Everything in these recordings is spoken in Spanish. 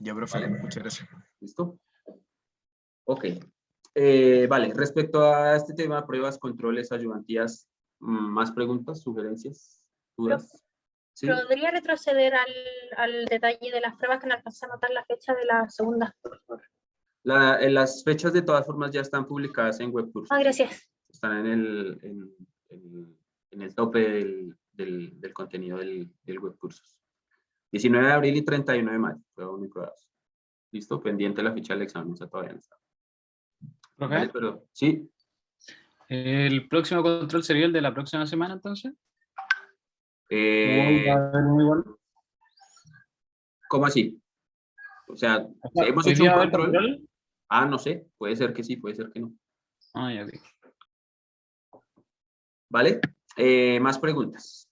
Ya, profe, ¿Vale? muchas gracias. ¿Listo? Ok. Vale, respecto a este tema, pruebas, controles, ayudantías, ¿más preguntas, sugerencias, dudas? ¿Sí? ¿Podría retroceder al detalle de las pruebas que no alcancé a anotar la fecha de la segunda? Las fechas de todas formas ya están publicadas en Webcursos. Ah, gracias. Están en el tope del contenido del Webcursos. 19 de abril y 31 de mayo, prueba única de datos. ¿Listo? Pendiente la ficha del examen, esa todavía no está. ¿Profe? Vale, pero sí. ¿El próximo control sería el de la próxima semana, entonces? Eh, ¿O va a haber uno igual? ¿Cómo así? O sea, O sea, hemos ¿hoy hecho día un va a haber control. control? Ah, no sé, puede ser que sí, puede ser que no. Ah, ya vi. ¿Vale? Más preguntas.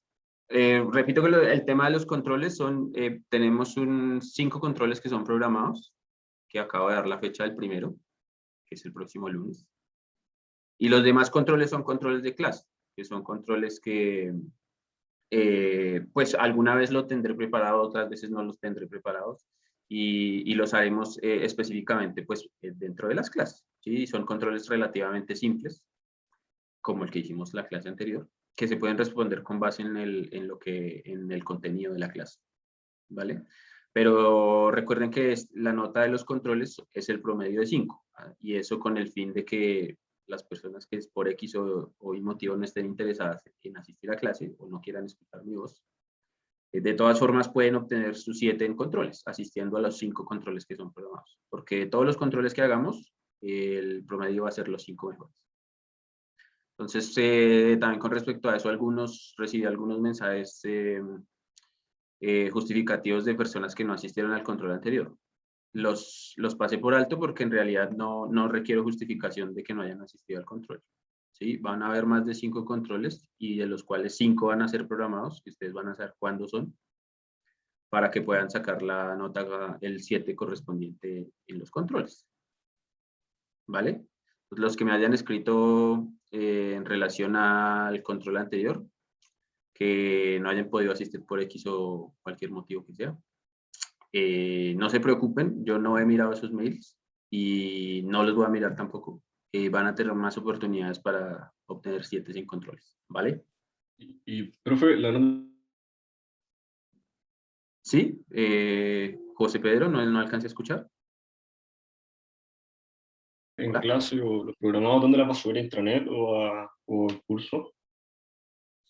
Repito que el tema de los controles son, tenemos 5 controles que son programados, que acabo de dar la fecha del primero, que es el próximo lunes. Y los demás controles son controles de clase, que son controles que, pues alguna vez lo tendré preparado, otras veces no los tendré preparados, y los haremos específicamente, pues, dentro de las clases, ¿sí? Son controles relativamente simples, como el que hicimos la clase anterior, que se pueden responder con base en el contenido de la clase, ¿vale? Pero recuerden que la nota de los controles es el promedio de 5, y eso con el fin de que las personas que por X o Y motivo no estén interesadas en asistir a clase o no quieran escuchar mi voz, de todas formas pueden obtener sus 7 en controles, asistiendo a los 5 controles que son programados, porque todos los controles que hagamos, el promedio va a ser los 5 mejores. Entonces, también con respecto a eso, recibí algunos mensajes justificativos de personas que no asistieron al control anterior. Los pasé por alto porque en realidad no requiero justificación de que no hayan asistido al control. ¿Sí? Van a haber más de 5 controles y de los cuales 5 van a ser programados, que ustedes van a saber cuándo son, para que puedan sacar la nota, el 7 correspondiente en los controles. ¿Vale? Los que me hayan escrito en relación al control anterior, que no hayan podido asistir por X o cualquier motivo que sea, no se preocupen, yo no he mirado esos mails y no los voy a mirar tampoco. Van a tener más oportunidades para obtener 7 sin controles, ¿vale? Y profe, la nota Sí, José Pedro, no alcancé a escuchar. en Hola. clase o los programados, ¿dónde la paso? ¿A intranet o el curso?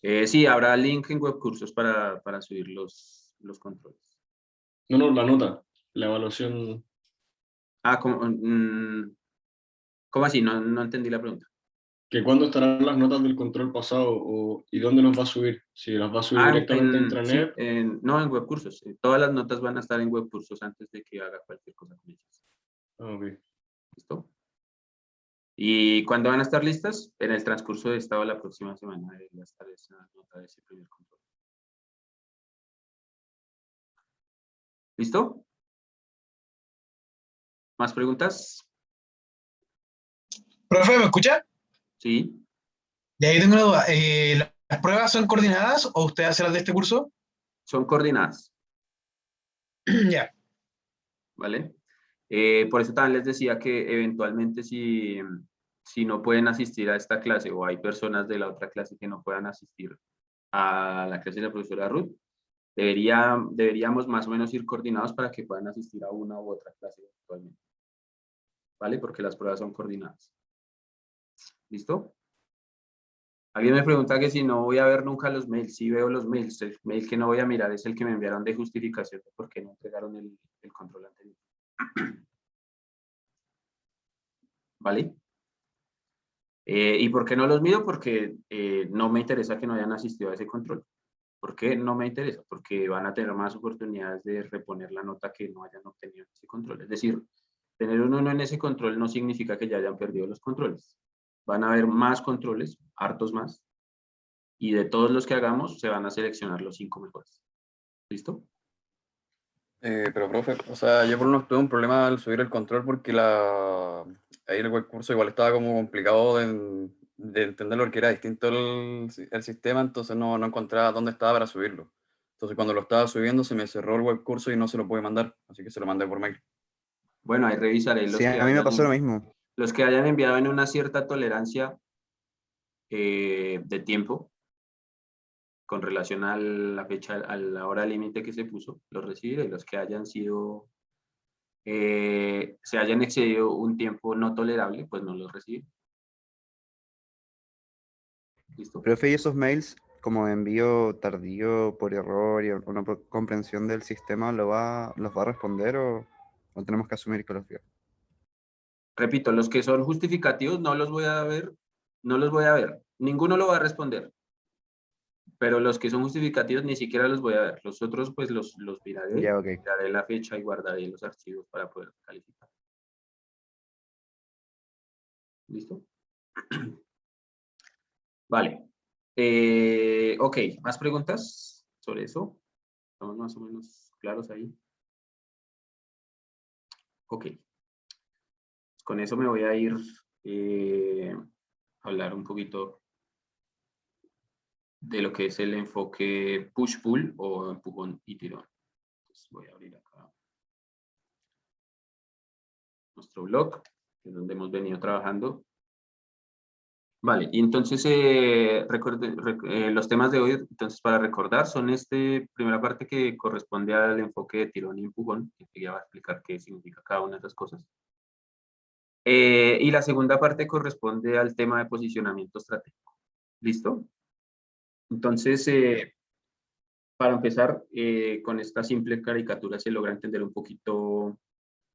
Sí, habrá link en Webcursos para subir los controles. No, la nota, la evaluación. Ah, ¿cómo así? No entendí la pregunta. ¿Que cuándo estarán las notas del control pasado y dónde los va a subir? Si las va a subir Ah, directamente a sí, intranet. no, en Webcursos. Todas las notas van a estar en Webcursos antes de que haga cualquier cosa con ellas. Ah, ok. ¿Listo? ¿Y cuándo van a estar listas? En el transcurso de esta o la próxima semana debería estar esa nota de ese primer control. ¿Listo? ¿Más preguntas? Profe, ¿me escucha? Sí. De ahí tengo una duda. ¿Las pruebas son coordinadas o usted hace las de este curso? Son coordinadas, Ya. ¿vale? Por eso también les decía que eventualmente si no pueden asistir a esta clase o hay personas de la otra clase que no puedan asistir a la clase de la profesora Ruth, deberíamos más o menos ir coordinados para que puedan asistir a una u otra clase eventualmente, ¿vale? Porque las pruebas son coordinadas. ¿Listo? Alguien me pregunta que si no voy a ver nunca los mails. Sí veo los mails. El mail que no voy a mirar es el que me enviaron de justificación de por qué no entregaron el control anterior. ¿Vale? ¿Y por qué no los miro? Porque no me interesa que no hayan asistido a ese control. ¿Por qué no me interesa? Porque van a tener más oportunidades de reponer la nota que no hayan obtenido en ese control. Es decir, tener un 1 en ese control no significa que ya hayan perdido los controles. Van a haber más controles, hartos más, y de todos los que hagamos se van a seleccionar los 5 mejores. ¿Listo? Pero profe, o sea, yo por lo menos tuve un problema al subir el control porque ahí el web curso igual estaba como complicado de entender porque era distinto el sistema, entonces no encontraba dónde estaba para subirlo. Entonces cuando lo estaba subiendo se me cerró el web curso y no se lo pude mandar, así que se lo mandé por mail. Bueno, ahí revisaré Sí, a mí me pasó lo mismo. los que hayan enviado en una cierta tolerancia de tiempo con relación a la fecha, a la hora límite que se puso, los recibiré. Los que hayan sido, se hayan excedido un tiempo no tolerable, pues no los recibiré. ¿Listo? Profe, ¿y esos mails como envío tardío por error y una comprensión del sistema los va a responder o tenemos que asumir que los vio? Repito, los que son justificativos no los voy a ver, ninguno lo va a responder. Pero los que son justificativos ni siquiera los voy a ver. Los otros pues los miraré, Ya, ok. miraré la fecha y guardaré los archivos para poder calificar. ¿Listo? Vale. Ok, ¿más preguntas sobre eso? ¿Estamos más o menos claros ahí? Ok. Con eso me voy a ir a hablar un poquito de lo que es el enfoque push-pull o empujón y tirón. Entonces voy a abrir acá nuestro blog, que es donde hemos venido trabajando. Vale, y entonces los temas de hoy, entonces para recordar, son primera parte que corresponde al enfoque de tirón y empujón, que ya va a explicar qué significa cada una de esas cosas. Y la segunda parte corresponde al tema de posicionamiento estratégico. ¿Listo? Entonces, para empezar, con esta simple caricatura se logra entender un poquito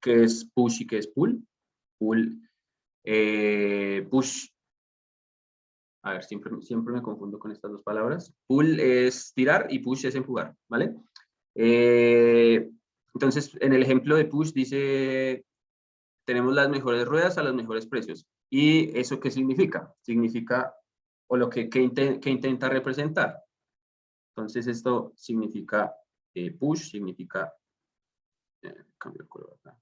qué es push y qué es pull. Push, a ver, siempre me confundo con estas dos palabras. Pull es tirar y push es empujar, ¿vale? Entonces, en el ejemplo de push dice, tenemos las mejores ruedas a los mejores precios. ¿Y eso qué significa? Significa, o lo que intenta representar. Entonces, esto significa push, significa, cambio de color acá,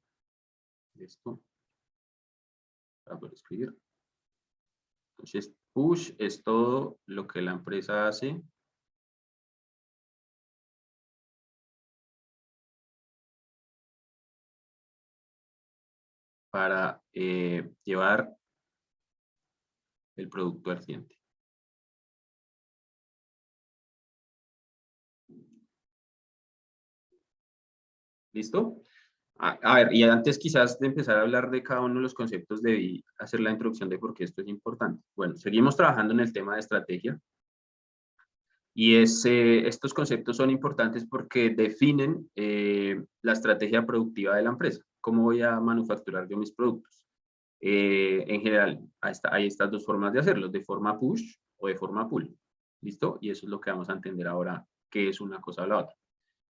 esto, para poder escribir. Entonces, push es todo lo que la empresa hace para llevar el producto al cliente. ¿Listo? A ver, y antes quizás de empezar a hablar de cada uno de los conceptos, debí hacer la introducción de por qué esto es importante. Bueno, seguimos trabajando en el tema de estrategia. Y estos conceptos son importantes porque definen la estrategia productiva de la empresa. ¿Cómo voy a manufacturar yo mis productos? En general, hay estas dos formas de hacerlo, de forma push o de forma pull. ¿Listo? Y eso es lo que vamos a entender ahora, qué es una cosa o la otra.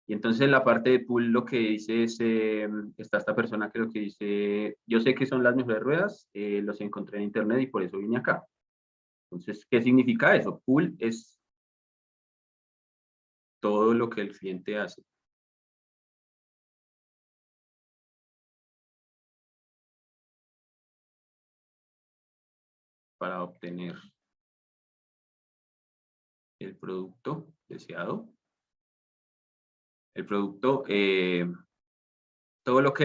Y entonces en la parte de pull lo que dice es, está esta persona que lo que dice, yo sé que son las mejores ruedas, los encontré en internet y por eso vine acá. Entonces, ¿qué significa eso? Pull es todo lo que el cliente hace para obtener el producto deseado. El producto, todo lo que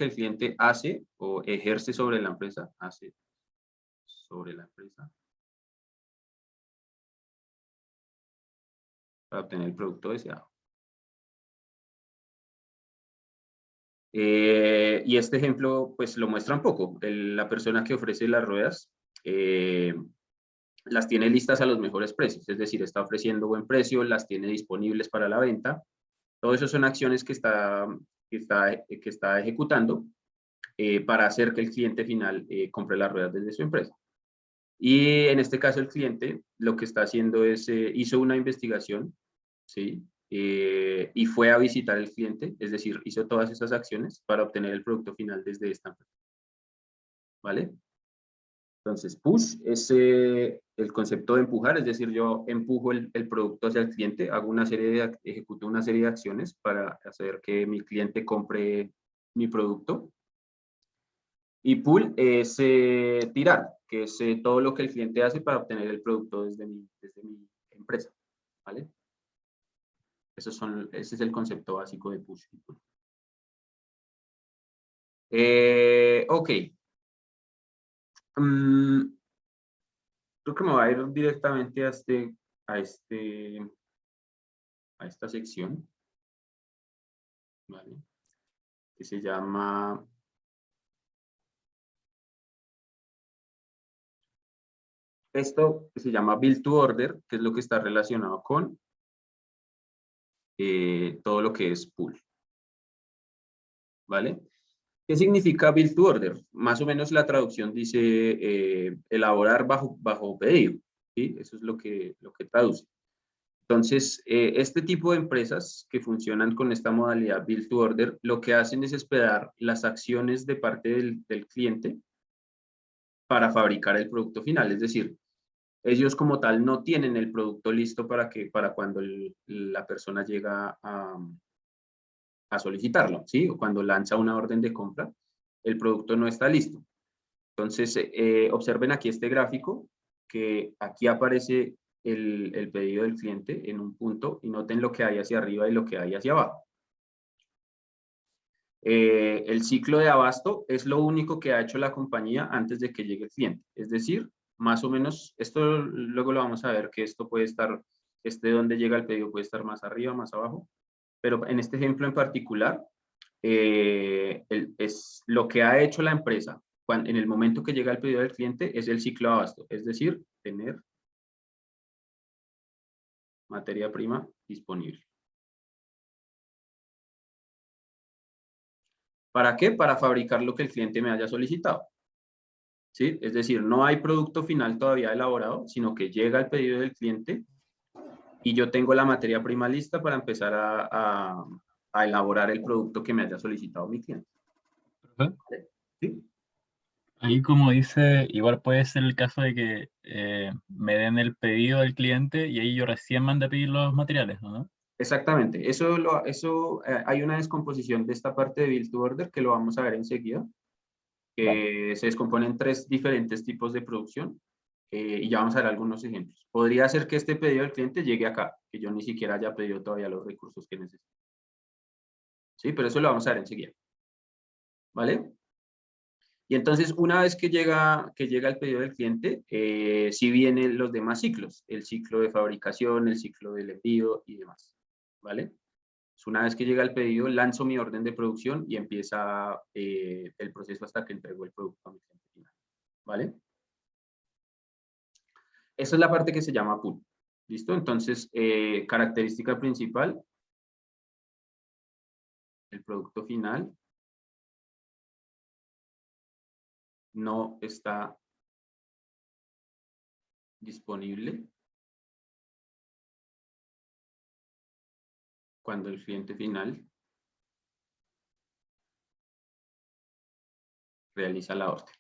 el cliente hace o ejerce sobre la empresa, para obtener el producto deseado. Y este ejemplo pues lo muestra un poco. La persona que ofrece las ruedas las tiene listas a los mejores precios, es decir, está ofreciendo buen precio, las tiene disponibles para la venta. Todo eso son acciones que está ejecutando para hacer que el cliente final compre las ruedas desde su empresa. Y en este caso el cliente lo que está haciendo es, hizo una investigación, ¿sí? Y fue a visitar el cliente, es decir, hizo todas esas acciones para obtener el producto final desde esta empresa. ¿Vale? Entonces, push es el concepto de empujar, es decir, yo empujo el producto hacia el cliente, ejecuto una serie de acciones para hacer que mi cliente compre mi producto. Y pull es tirar, que es todo lo que el cliente hace para obtener el producto desde mi empresa. ¿Vale? Ese es el concepto básico de push y pull. Ok. Creo que me voy a ir directamente a esta sección, ¿vale? Que se llama esto, que se llama Build to Order, que es lo que está relacionado con todo lo que es pull, ¿vale? ¿Qué significa Build to Order? Más o menos la traducción dice elaborar bajo pedido, ¿sí? Eso es lo que traduce. Entonces, este tipo de empresas que funcionan con esta modalidad Build to Order, lo que hacen es esperar las acciones de parte del cliente para fabricar el producto final. Es decir, ellos como tal no tienen el producto listo para cuando la persona llega a solicitarlo, ¿sí? O cuando lanza una orden de compra, el producto no está listo. Entonces, observen aquí este gráfico, que aquí aparece el pedido del cliente en un punto y noten lo que hay hacia arriba y lo que hay hacia abajo. El ciclo de abasto es lo único que ha hecho la compañía antes de que llegue el cliente. Es decir, más o menos, esto luego lo vamos a ver, que esto puede estar, donde llega el pedido puede estar más arriba, más abajo, pero en este ejemplo en particular, es lo que ha hecho la empresa en el momento que llega el pedido del cliente es el ciclo de abasto, es decir, tener materia prima disponible. ¿Para qué? Para fabricar lo que el cliente me haya solicitado. ¿Sí? Es decir, no hay producto final todavía elaborado, sino que llega el pedido del cliente y yo tengo la materia prima lista para empezar a elaborar el producto que me haya solicitado mi cliente. ¿Sí? Ahí como dice, igual puede ser el caso de que me den el pedido del cliente y ahí yo recién mande a pedir los materiales, ¿no? Exactamente. Hay una descomposición de esta parte de Build to Order que lo vamos a ver enseguida. Se descompone en 3 diferentes tipos de producción y ya vamos a ver algunos ejemplos. Podría ser que este pedido del cliente llegue acá, que yo ni siquiera haya pedido todavía los recursos que necesito. Sí, pero eso lo vamos a ver enseguida. ¿Vale? Y entonces, una vez que llega el pedido del cliente, sí vienen los demás ciclos, el ciclo de fabricación, el ciclo del envío y demás. ¿Vale? Entonces, una vez que llega el pedido, lanzo mi orden de producción y empieza el proceso hasta que entrego el producto a mi cliente final. ¿Vale? Esa es la parte que se llama pull. ¿Listo? Entonces, característica principal, el producto final no está disponible cuando el cliente final realiza la orden.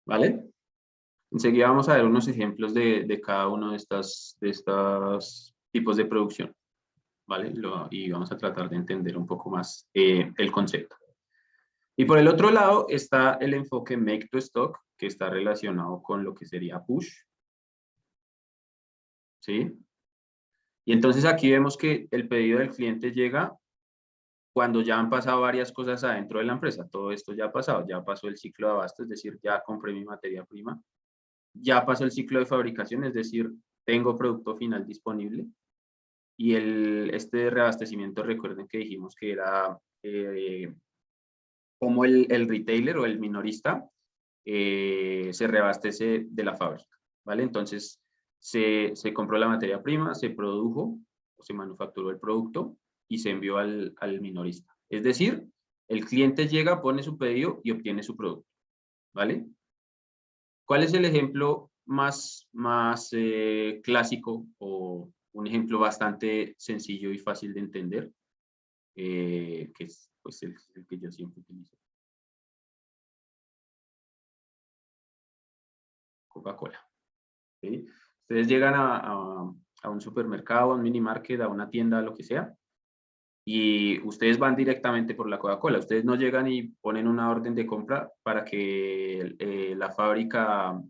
¿Vale? Enseguida vamos a ver unos ejemplos de cada uno de estos tipos de producción. ¿Vale? Y vamos a tratar de entender un poco más el concepto. Y por el otro lado está el enfoque Make to Stock, que está relacionado con lo que sería Push. ¿Sí? Y entonces aquí vemos que el pedido del cliente llega cuando ya han pasado varias cosas adentro de la empresa. Todo esto ya ha pasado, ya pasó el ciclo de abasto, es decir, ya compré mi materia prima. Ya pasó el ciclo de fabricación, es decir, tengo producto final disponible. Y este reabastecimiento, recuerden que dijimos que era como el retailer o el minorista se reabastece de la fábrica, ¿vale? Entonces, se compró la materia prima, se produjo o se manufacturó el producto y se envió al minorista. Es decir, el cliente llega, pone su pedido y obtiene su producto, ¿vale? ¿Cuál es el ejemplo más clásico o un ejemplo bastante sencillo y fácil de entender? Que es pues, el que yo siempre utilizo. Coca-Cola. ¿Sí? Ustedes llegan a un supermercado, a un mini market, a una tienda, lo que sea, y ustedes van directamente por la Coca-Cola. Ustedes no llegan y ponen una orden de compra para que la fábrica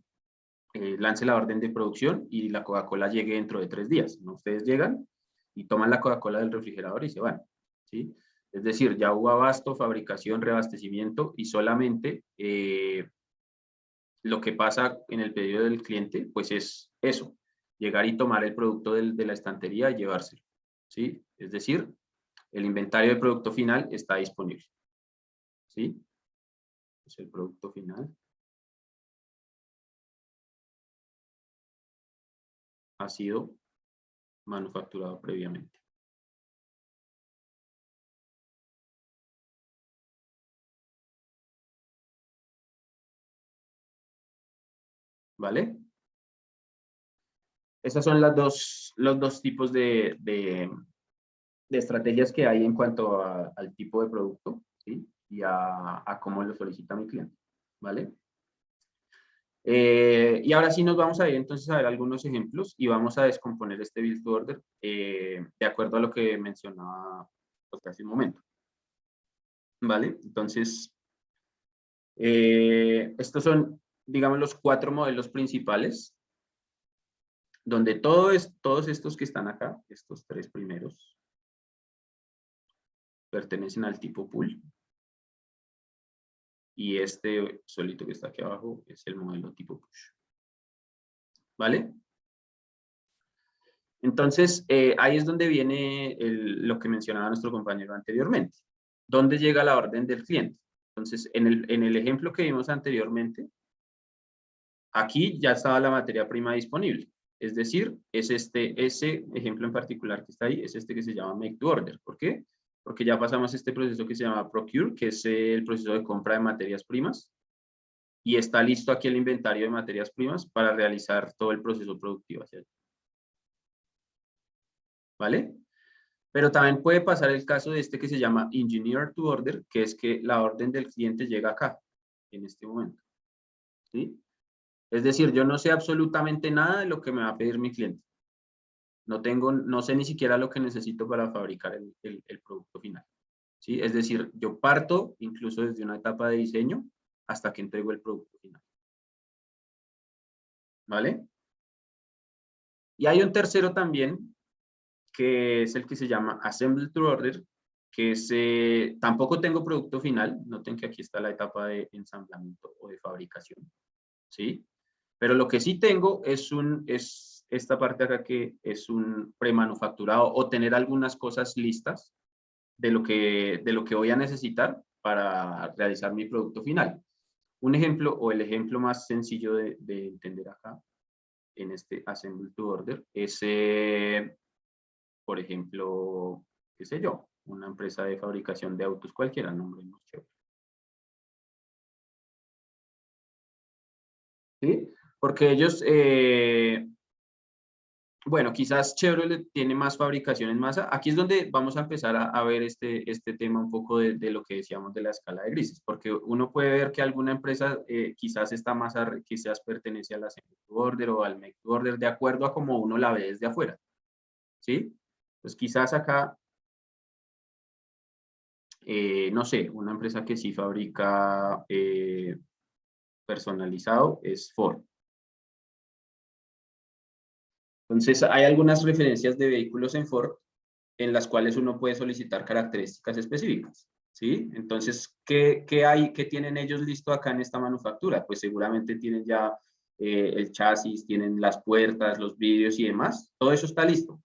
lance la orden de producción y la Coca-Cola llegue dentro de 3 días, ¿no? Ustedes llegan y toman la Coca-Cola del refrigerador y se van, ¿sí? Es decir, ya hubo abasto, fabricación, reabastecimiento y solamente lo que pasa en el pedido del cliente, pues es eso, llegar y tomar el producto de la estantería y llevárselo, ¿sí? Es decir, el inventario de producto final está disponible, ¿sí? Es el producto final. Ha sido manufacturado previamente. ¿Vale? Esas son los dos tipos de estrategias que hay en cuanto al tipo de producto, ¿sí? Y a cómo lo solicita mi cliente, ¿vale? Y ahora sí nos vamos a ir entonces a ver algunos ejemplos y vamos a descomponer este build to order de acuerdo a lo que mencionaba hace un momento, ¿vale? Entonces, estos son, digamos, los 4 modelos principales, donde todos estos que están acá, estos 3 primeros, pertenecen al tipo pool. Y este solito que está aquí abajo es el modelo tipo push. ¿Vale? Entonces, ahí es donde viene lo que mencionaba nuestro compañero anteriormente. ¿Dónde llega la orden del cliente? Entonces, en el ejemplo que vimos anteriormente, aquí ya estaba la materia prima disponible. Es decir, es ese ejemplo en particular que está ahí, es este que se llama Make to Order. ¿Por qué? Porque ya pasamos este proceso que se llama Procure, que es el proceso de compra de materias primas. Y está listo aquí el inventario de materias primas para realizar todo el proceso productivo hacia allá. ¿Vale? Pero también puede pasar el caso de este que se llama Engineer to Order, que es que la orden del cliente llega acá, en este momento. ¿Sí? Es decir, yo no sé absolutamente nada de lo que me va a pedir mi cliente. No sé ni siquiera lo que necesito para fabricar el producto final. ¿Sí? Es decir, yo parto incluso desde una etapa de diseño hasta que entrego el producto final. ¿Vale? Y hay un tercero también, que es el que se llama Assemble to Order, que es, tampoco tengo producto final, noten que aquí está la etapa de ensamblamiento o de fabricación, ¿sí? Pero lo que sí tengo es esta parte acá que es un premanufacturado o tener algunas cosas listas de lo que voy a necesitar para realizar mi producto final. Un ejemplo o el ejemplo más sencillo de entender acá en este Assemble to Order es, por ejemplo, qué sé yo, una empresa de fabricación de autos cualquiera, nombre más chévere. ¿Sí? Porque ellos, bueno, quizás Chevrolet tiene más fabricación en masa. Aquí es donde vamos a empezar a ver este tema un poco de lo que decíamos de la escala de grises, porque uno puede ver que alguna empresa quizás esta masa quizás pertenece a la Assemble to Order o al Make to Order, de acuerdo a cómo uno la ve desde afuera. ¿Sí? Pues quizás acá, no sé, una empresa que sí fabrica personalizado es Ford. Entonces, hay algunas referencias de vehículos en Ford en las cuales uno puede solicitar características específicas, ¿sí? Entonces, ¿qué tienen ellos listo acá en esta manufactura? Pues seguramente tienen ya el chasis, tienen las puertas, los vidrios y demás. Todo eso está listo,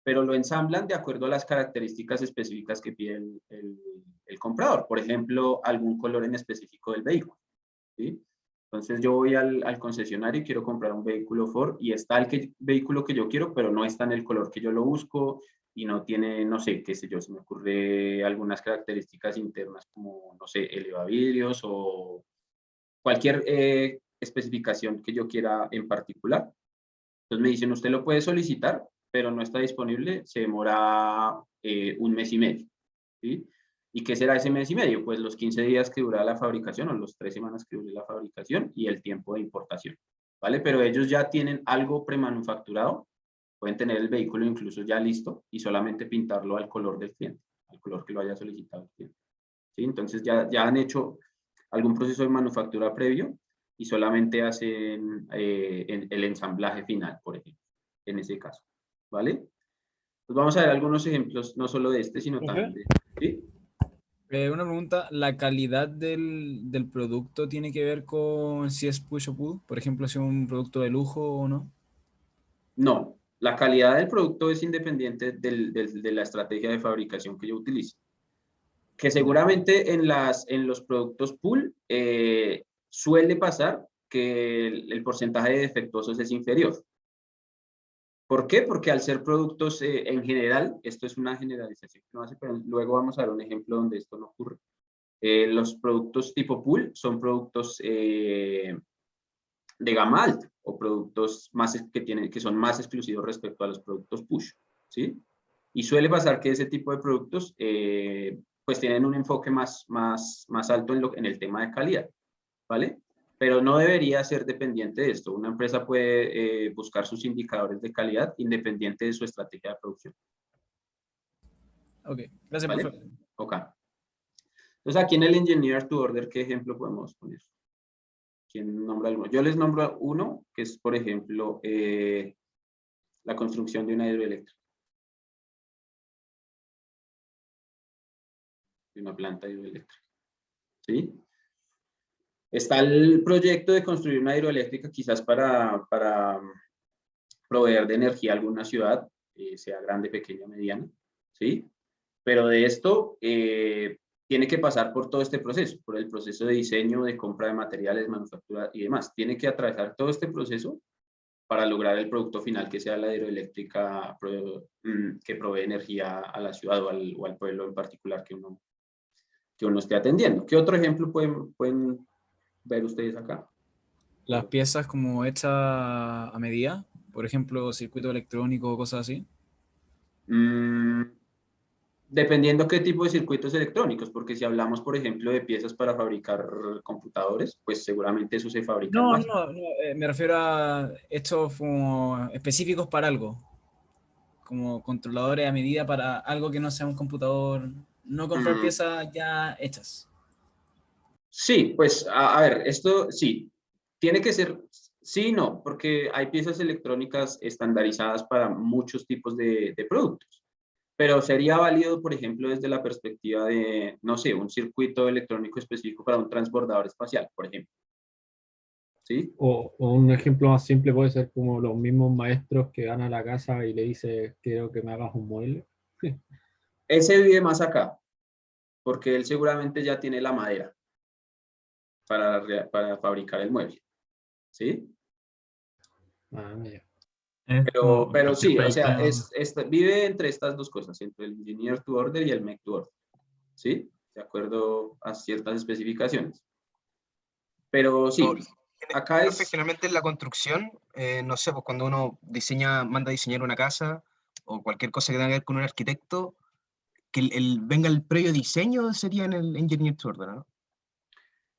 pero lo ensamblan de acuerdo a las características específicas que pide el comprador. Por ejemplo, algún color en específico del vehículo, ¿sí? Entonces yo voy al concesionario y quiero comprar un vehículo Ford y está el vehículo que yo quiero, pero no está en el color que yo lo busco y no tiene, no sé, qué sé yo, se me ocurre algunas características internas como, no sé, elevavidrios o cualquier especificación que yo quiera en particular. Entonces me dicen, usted lo puede solicitar, pero no está disponible, se demora 1 mes y medio, ¿sí? ¿Y qué será ese mes y medio? Pues los 15 días que dura la fabricación o los 3 semanas que dure la fabricación y el tiempo de importación, ¿vale? Pero ellos ya tienen algo premanufacturado, pueden tener el vehículo incluso ya listo y solamente pintarlo al color del cliente, al color que lo haya solicitado el cliente, ¿sí? Entonces ya han hecho algún proceso de manufactura previo y solamente hacen el ensamblaje final, por ejemplo, en ese caso, ¿vale? Pues vamos a ver algunos ejemplos, no solo de este, sino también de... ¿sí? Una pregunta, ¿la calidad del producto tiene que ver con si es push o pull? Por ejemplo, si es un producto de lujo o no. No, la calidad del producto es independiente de la estrategia de fabricación que yo utilice. Que seguramente en los productos pull suele pasar que el porcentaje de defectuosos es inferior. ¿Por qué? Porque al ser productos en general, esto es una generalización que no hace, pero luego vamos a ver un ejemplo donde esto no ocurre. Los productos tipo pull son productos de gama alta o productos que son más exclusivos respecto a los productos push, ¿sí? Y suele pasar que ese tipo de productos pues tienen un enfoque más alto en el tema de calidad, ¿vale? Pero no debería ser dependiente de esto. Una empresa puede buscar sus indicadores de calidad independiente de su estrategia de producción. Ok, gracias, ¿Vale? profe. Ok. Entonces aquí en el Engineer to Order, ¿qué ejemplo podemos poner? ¿Quién nombra alguno? Yo les nombro uno, que es, por ejemplo, la construcción de una hidroeléctrica. De una planta hidroeléctrica. ¿Sí? Está el proyecto de construir una hidroeléctrica quizás para proveer de energía a alguna ciudad, sea grande, pequeña, mediana, ¿sí? Pero de esto tiene que pasar por todo este proceso, por el proceso de diseño, de compra de materiales, manufactura y demás. Tiene que atravesar todo este proceso para lograr el producto final que sea la hidroeléctrica que provee energía a la ciudad o al pueblo en particular que uno esté atendiendo. ¿Qué otro ejemplo pueden ver ustedes acá? Las piezas como hechas a medida, por ejemplo, circuito electrónico o cosas así. Dependiendo qué tipo de circuitos electrónicos, porque si hablamos, por ejemplo, de piezas para fabricar computadores, pues seguramente eso se fabrica en masa. No, me refiero a hechos como específicos para algo, como controladores a medida para algo que no sea un computador, no comprar piezas ya hechas. Sí, pues a ver, esto sí, tiene que ser, sí y no, porque hay piezas electrónicas estandarizadas para muchos tipos de productos, pero sería válido, por ejemplo, desde la perspectiva de, no sé, un circuito electrónico específico para un transbordador espacial, por ejemplo. ¿Sí? O un ejemplo más simple puede ser como los mismos maestros que van a la casa y le dicen, quiero que me hagas un mueble. Ese vive más acá, porque él seguramente ya tiene la madera para fabricar el mueble. ¿Sí? Ah, mira. Pero sí, o sea, Perfecto. vive entre estas dos cosas, entre el Engineer to Order y el Make to Order. ¿Sí? De acuerdo a ciertas especificaciones. Pero sí, acá Profe, es... generalmente en la construcción, no sé, pues cuando uno manda a diseñar una casa o cualquier cosa que tenga que ver con un arquitecto, que venga el previo diseño sería en el Engineer to Order, ¿no?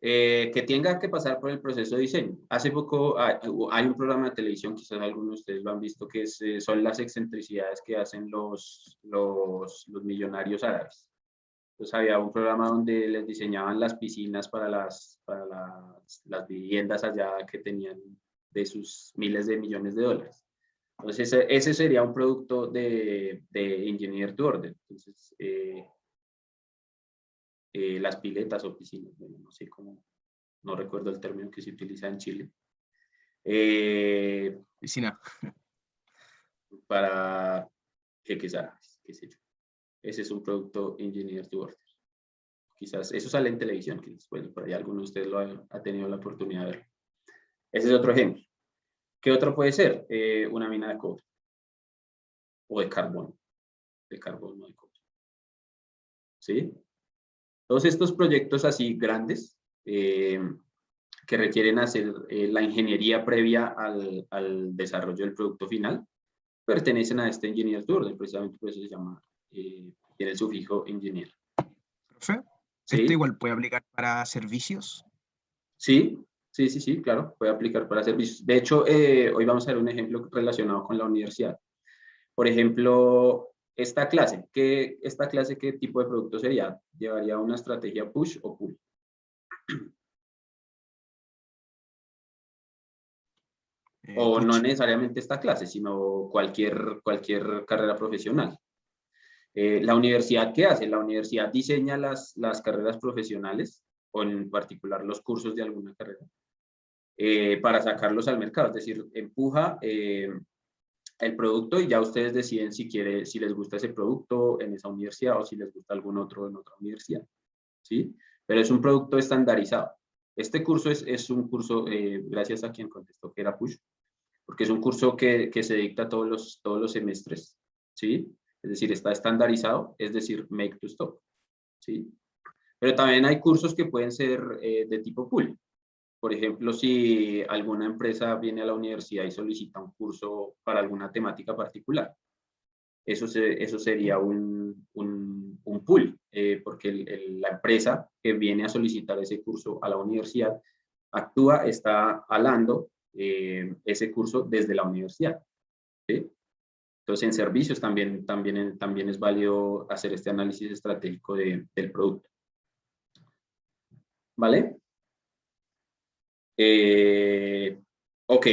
que tenga que pasar por el proceso de diseño. Hace poco hay un programa de televisión, quizás algunos de ustedes lo han visto, que son las excentricidades que hacen los millonarios árabes. Entonces había un programa donde les diseñaban las piscinas para las viviendas allá que tenían de sus miles de millones de dólares. Entonces ese sería un producto de Engineer to Order. Entonces las piletas o piscinas, bueno, no sé cómo, no recuerdo el término que se utiliza en Chile. Piscina. Para jeques árabes, qué sé yo. Ese es un producto Engineer to Order. Quizás eso sale en televisión, que bueno, por ahí alguno de ustedes lo ha tenido la oportunidad de verlo. Ese es otro ejemplo. ¿Qué otro puede ser? Una mina de cobre o de carbón. De carbón, no de cobre. ¿Sí? Todos estos proyectos así grandes que requieren hacer la ingeniería previa al desarrollo del producto final pertenecen a este Engineer to Order, precisamente por eso se llama, tiene el sufijo Engineer. ¿Profe? ¿Sí? ¿Esto igual puede aplicar para servicios? Sí, claro, puede aplicar para servicios. De hecho, hoy vamos a ver un ejemplo relacionado con la universidad. Por ejemplo, esta clase, ¿qué tipo de producto sería? ¿Llevaría una estrategia push o pull? O no Puch. necesariamente esta clase, sino cualquier carrera profesional. ¿La universidad qué hace? La universidad diseña las carreras profesionales, o en particular los cursos de alguna carrera, para sacarlos al mercado, es decir, empuja el producto y ya ustedes deciden si les gusta ese producto en esa universidad o si les gusta algún otro en otra universidad, ¿sí? Pero es un producto estandarizado. Este curso es un curso, gracias a quien contestó que era Push, porque es un curso que se dicta todos los semestres, ¿sí? Es decir, está estandarizado, es decir, make to stop, ¿sí? Pero también hay cursos que pueden ser de tipo pool. Por ejemplo, si alguna empresa viene a la universidad y solicita un curso para alguna temática particular, eso sería un pool, porque la empresa que viene a solicitar ese curso a la universidad está alando ese curso desde la universidad, ¿sí? Entonces, en servicios también es válido hacer este análisis estratégico del producto. ¿Vale? Ok,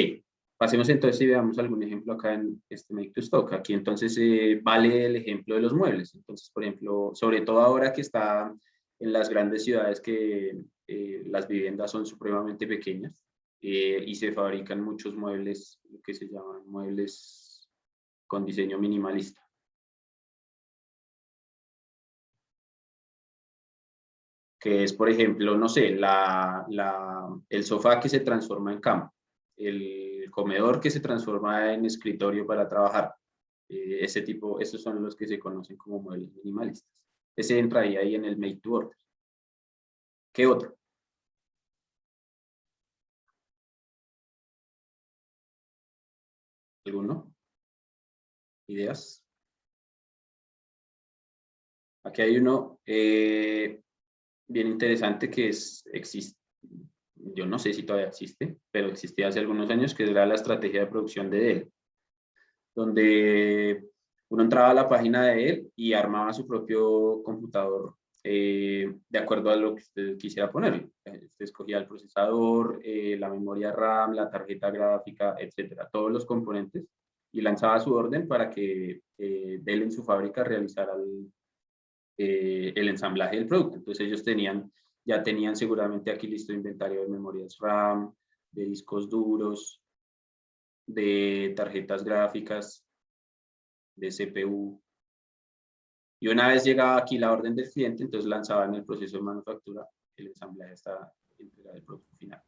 pasemos entonces y veamos algún ejemplo acá en este Make to Stock. Aquí entonces vale el ejemplo de los muebles. Entonces, por ejemplo, sobre todo ahora que está en las grandes ciudades que las viviendas son supremamente pequeñas y se fabrican muchos muebles, lo que se llaman muebles con diseño minimalista. Que es, por ejemplo, no sé, el sofá que se transforma en cama, el comedor que se transforma en escritorio para trabajar. Esos son los que se conocen como muebles minimalistas. Ese entra ahí en el Make to Order. ¿Qué otro? ¿Alguno? ¿Ideas? Aquí hay uno bien interesante que existe. Yo no sé si todavía existe, pero existía hace algunos años, que era la estrategia de producción de Dell, donde uno entraba a la página de Dell y armaba su propio computador de acuerdo a lo que usted quisiera ponerle. Usted escogía el procesador, la memoria RAM, la tarjeta gráfica, etcétera, todos los componentes, y lanzaba su orden para que Dell en su fábrica realizara el ensamblaje del producto. Entonces ellos ya tenían seguramente aquí listo inventario de memorias RAM, de discos duros, de tarjetas gráficas, de CPU. Y una vez llegaba aquí la orden del cliente, entonces lanzaban el proceso de manufactura, el ensamblaje hasta entregar el producto final.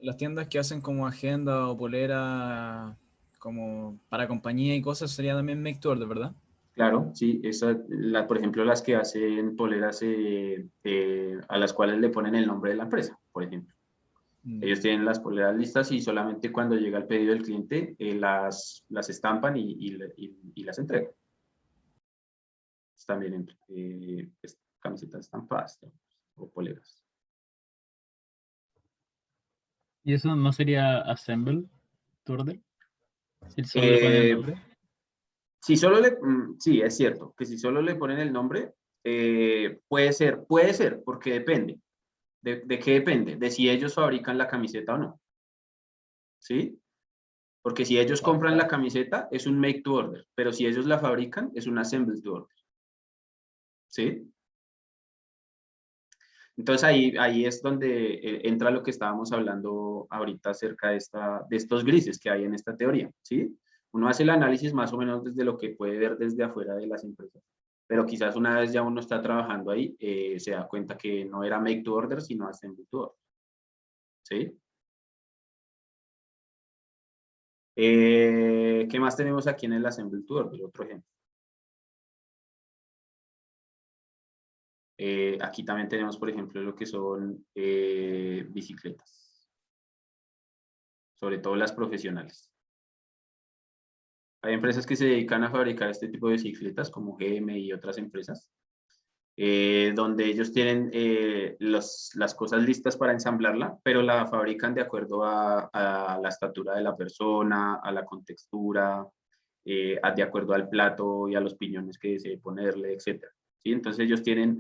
Las tiendas que hacen como agenda o polera como para compañía y cosas sería también Make to Order, ¿verdad? Claro, sí, por ejemplo, las que hacen poleras a las cuales le ponen el nombre de la empresa, por ejemplo. Ellos tienen las poleras listas y solamente cuando llega el pedido del cliente las estampan y las entregan. También camisetas estampadas o poleras. ¿Y eso no sería Assemble to Order? Si solo le ponen el nombre. Sí, es cierto, que si solo le ponen el nombre, puede ser, porque depende. ¿De qué depende? De si ellos fabrican la camiseta o no. ¿Sí? Porque si ellos compran la camiseta, es un make to order, pero si ellos la fabrican, es un assemble to order. ¿Sí? Entonces ahí es donde entra lo que estábamos hablando ahorita acerca de estos grises que hay en esta teoría, ¿sí? Uno hace el análisis más o menos desde lo que puede ver desde afuera de las empresas, pero quizás una vez ya uno está trabajando ahí, se da cuenta que no era make to order, sino assemble to order, ¿sí? ¿Qué más tenemos aquí en el assemble to order? Otro ejemplo. Aquí también tenemos, por ejemplo, lo que son bicicletas, sobre todo las profesionales. Hay empresas que se dedican a fabricar este tipo de bicicletas, como GM y otras empresas, donde ellos tienen las cosas listas para ensamblarla, pero la fabrican de acuerdo a la estatura de la persona, a la contextura, de acuerdo al plato y a los piñones que desee ponerle, etc. ¿sí? Entonces ellos tienen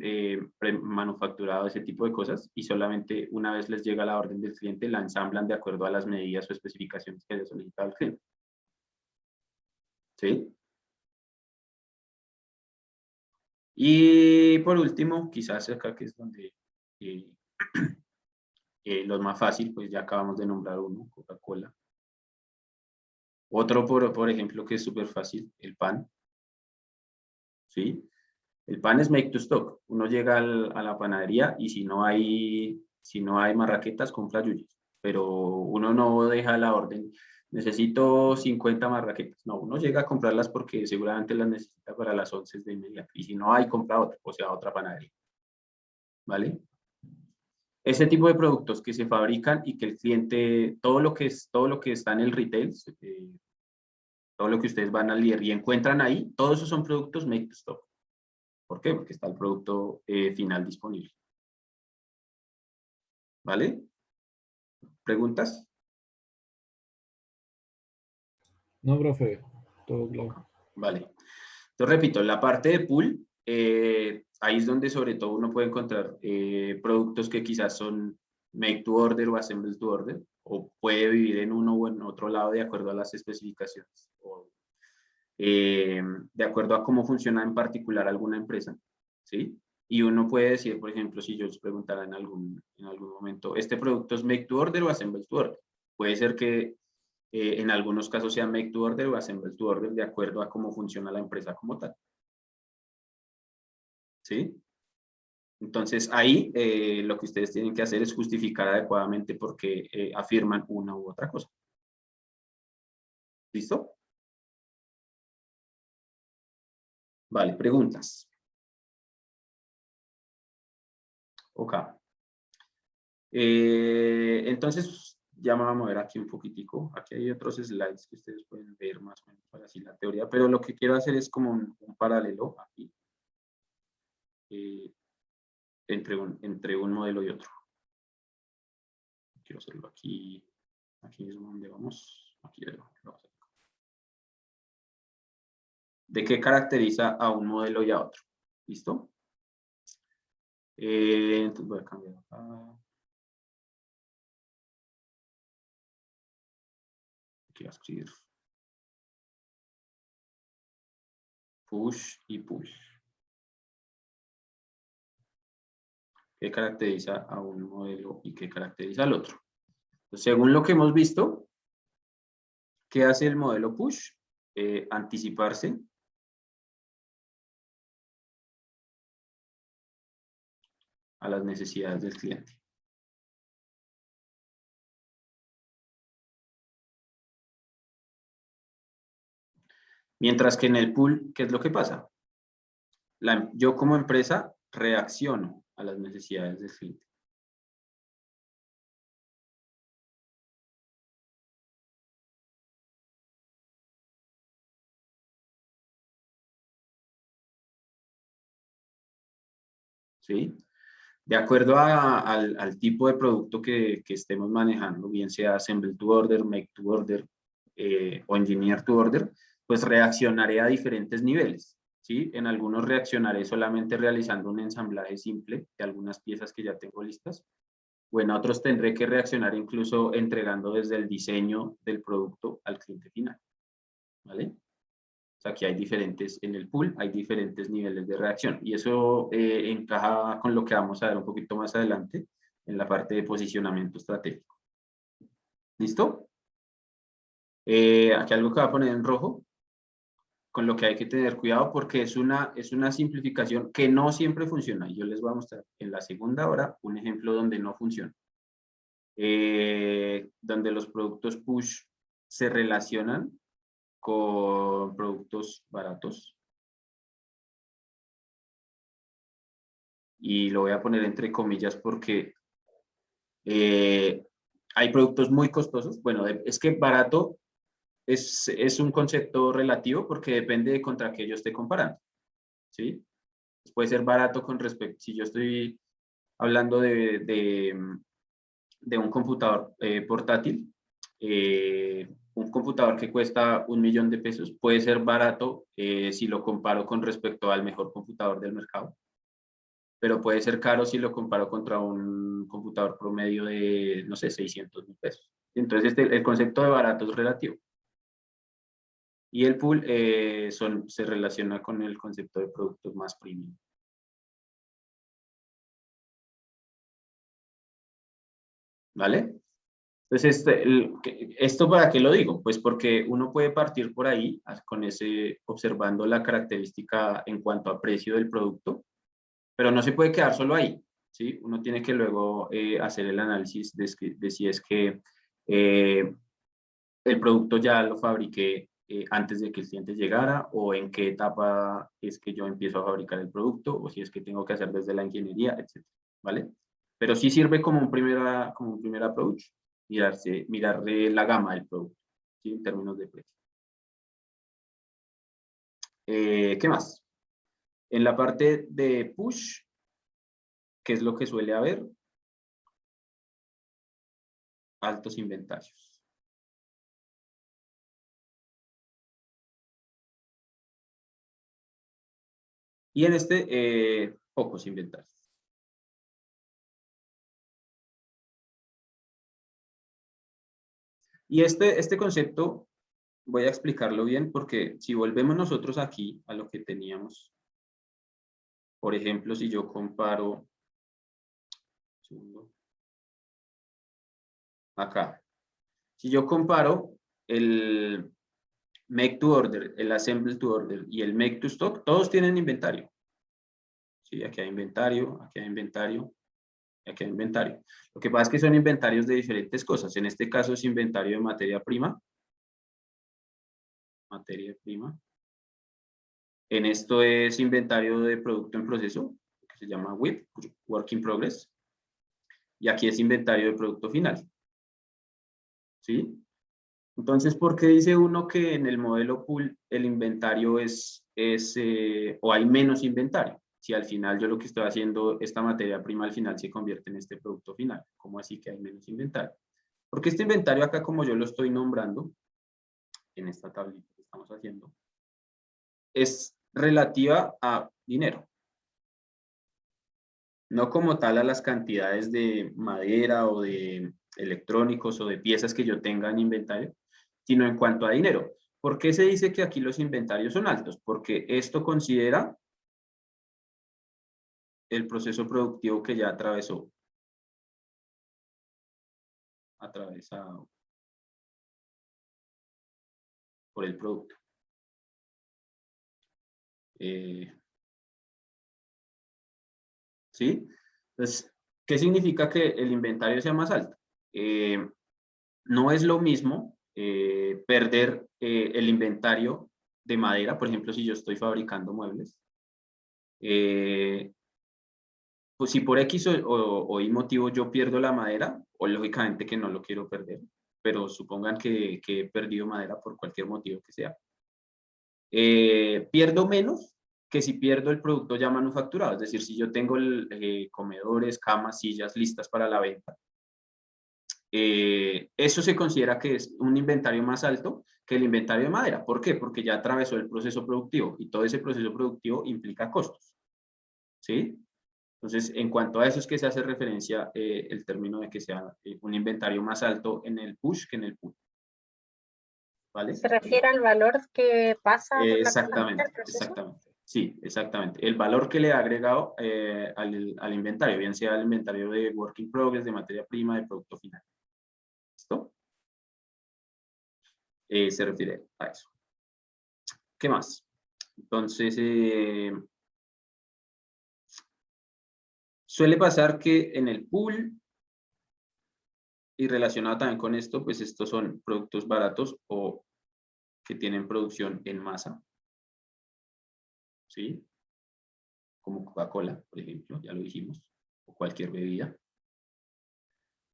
manufacturado ese tipo de cosas y solamente una vez les llega la orden del cliente la ensamblan de acuerdo a las medidas o especificaciones que haya solicitado el cliente. ¿Sí? Y por último, quizás acá que es donde los más fácil, pues ya acabamos de nombrar uno, Coca-Cola. Otro, por ejemplo, que es súper fácil, el pan. ¿Sí? El pan es make to stock. Uno llega a la panadería y si no hay marraquetas, compra yuyos. Pero uno no deja la orden. Necesito 50 marraquetas. No, uno llega a comprarlas porque seguramente las necesita para las 11 de inmediato. Y si no hay, compra otra, o sea, otra panadería. ¿Vale? Ese tipo de productos que se fabrican y que el cliente, todo lo que está en el retail, todo lo que ustedes van al líder y encuentran ahí, todos esos son productos make to stock. ¿Por qué? Porque está el producto final disponible. ¿Vale? ¿Preguntas? No, profe, todo claro. Vale. Entonces, repito, la parte de pool, ahí es donde sobre todo uno puede encontrar productos que quizás son make to order o assemble to order, o puede vivir en uno o en otro lado de acuerdo a las especificaciones, o de acuerdo a cómo funciona en particular alguna empresa, ¿sí? Y uno puede decir, por ejemplo, si yo os preguntara en algún momento, ¿este producto es make to order o assemble to order? Puede ser que en algunos casos sea make to order o assemble to order de acuerdo a cómo funciona la empresa como tal. ¿Sí? Entonces ahí lo que ustedes tienen que hacer es justificar adecuadamente por qué afirman una u otra cosa. ¿Listo? Vale, preguntas. Ok. Entonces, ya me voy a mover aquí un poquitico. Aquí hay otros slides que ustedes pueden ver más o menos para así la teoría, pero lo que quiero hacer es como un paralelo aquí entre un modelo y otro. Quiero hacerlo aquí mismo donde vamos. Aquí lo vamos a hacer. ¿De qué caracteriza a un modelo y a otro? ¿Listo? Entonces voy a cambiar acá. Aquí voy a escribir push y pull. ¿Qué caracteriza a un modelo y qué caracteriza al otro? Entonces, según lo que hemos visto, ¿qué hace el modelo push? Anticiparse a las necesidades del cliente. Mientras que en el pull, ¿qué es lo que pasa? Yo como empresa reacciono a las necesidades del cliente. ¿Sí? De acuerdo al tipo de producto que estemos manejando, bien sea assemble to order, make to order o engineer to order, pues reaccionaré a diferentes niveles. ¿Sí? En algunos reaccionaré solamente realizando un ensamblaje simple de algunas piezas que ya tengo listas, o en otros tendré que reaccionar incluso entregando desde el diseño del producto al cliente final. ¿Vale? O sea, aquí hay diferentes, en el pool hay diferentes niveles de reacción y eso encaja con lo que vamos a ver un poquito más adelante en la parte de posicionamiento estratégico. ¿Listo? Aquí algo que voy a poner en rojo, con lo que hay que tener cuidado porque es una simplificación que no siempre funciona. Y yo les voy a mostrar en la segunda hora un ejemplo donde no funciona. Donde los productos push se relacionan con productos baratos. Y lo voy a poner entre comillas porque hay productos muy costosos. Bueno, es que barato es un concepto relativo porque depende de contra qué yo esté comparando. ¿Sí? Puede ser barato con respecto, si yo estoy hablando de un computador portátil, un computador que cuesta 1.000.000 de pesos puede ser barato si lo comparo con respecto al mejor computador del mercado, pero puede ser caro si lo comparo contra un computador promedio de, no sé, 600.000 pesos. Entonces, el concepto de barato es relativo. Y el pool se relaciona con el concepto de productos más premium. ¿Vale? Entonces, ¿esto para qué lo digo? Pues porque uno puede partir por ahí, observando la característica en cuanto a precio del producto, pero no se puede quedar solo ahí, ¿sí? Uno tiene que luego hacer el análisis de si es que el producto ya lo fabriqué antes de que el cliente llegara, o en qué etapa es que yo empiezo a fabricar el producto, o si es que tengo que hacer desde la ingeniería, etc. ¿Vale? Pero sí sirve como un primer approach, mirar la gama del producto, ¿sí? En términos de precio. ¿Qué más? En la parte de push, ¿qué es lo que suele haber? Altos inventarios. Y en pocos inventarios. Y este concepto voy a explicarlo bien, porque si volvemos nosotros aquí a lo que teníamos, por ejemplo, si yo comparo, acá, si yo comparo el make to order, el assemble to order y el make to stock, todos tienen inventario. Sí, aquí hay inventario, aquí hay inventario, aquí hay inventario. Lo que pasa es que son inventarios de diferentes cosas. En este caso es inventario de materia prima. Materia prima. En esto es inventario de producto en proceso, que se llama WIP, Work in Progress. Y aquí es inventario de producto final. ¿Sí? Entonces, ¿por qué dice uno que en el modelo pool el inventario o hay menos inventario? Si al final yo lo que estoy haciendo, esta materia prima al final se convierte en este producto final. ¿Cómo así que hay menos inventario? Porque este inventario acá, como yo lo estoy nombrando, en esta tablita que estamos haciendo, es relativa a dinero. No como tal a las cantidades de madera o de electrónicos o de piezas que yo tenga en inventario, sino en cuanto a dinero. ¿Por qué se dice que aquí los inventarios son altos? Porque esto considera el proceso productivo que ya atravesado por el producto. ¿Sí? Entonces, ¿qué significa que el inventario sea más alto? No es lo mismo perder el inventario de madera, por ejemplo, si yo estoy fabricando muebles. Pues si por X o Y motivo yo pierdo la madera, o lógicamente que no lo quiero perder, pero supongan que he perdido madera por cualquier motivo que sea. Pierdo menos que si pierdo el producto ya manufacturado, es decir, si yo tengo comedores, camas, sillas listas para la venta. Eso se considera que es un inventario más alto que el inventario de madera. ¿Por qué? Porque ya atravesó el proceso productivo y todo ese proceso productivo implica costos. ¿Sí? Entonces, en cuanto a eso es que se hace referencia el término de que sea un inventario más alto en el push que en el pull. ¿Vale? Se refiere al valor que pasa por la Exactamente, del proceso. exactamente. Sí, exactamente. El valor que le ha agregado al inventario, bien sea el inventario de work in progress, de materia prima, de producto final. ¿Listo? Se refiere a eso. ¿Qué más? Entonces, suele pasar que en el pool, y relacionado también con esto, pues estos son productos baratos o que tienen producción en masa. ¿Sí? Como Coca-Cola, por ejemplo, ya lo dijimos, o cualquier bebida.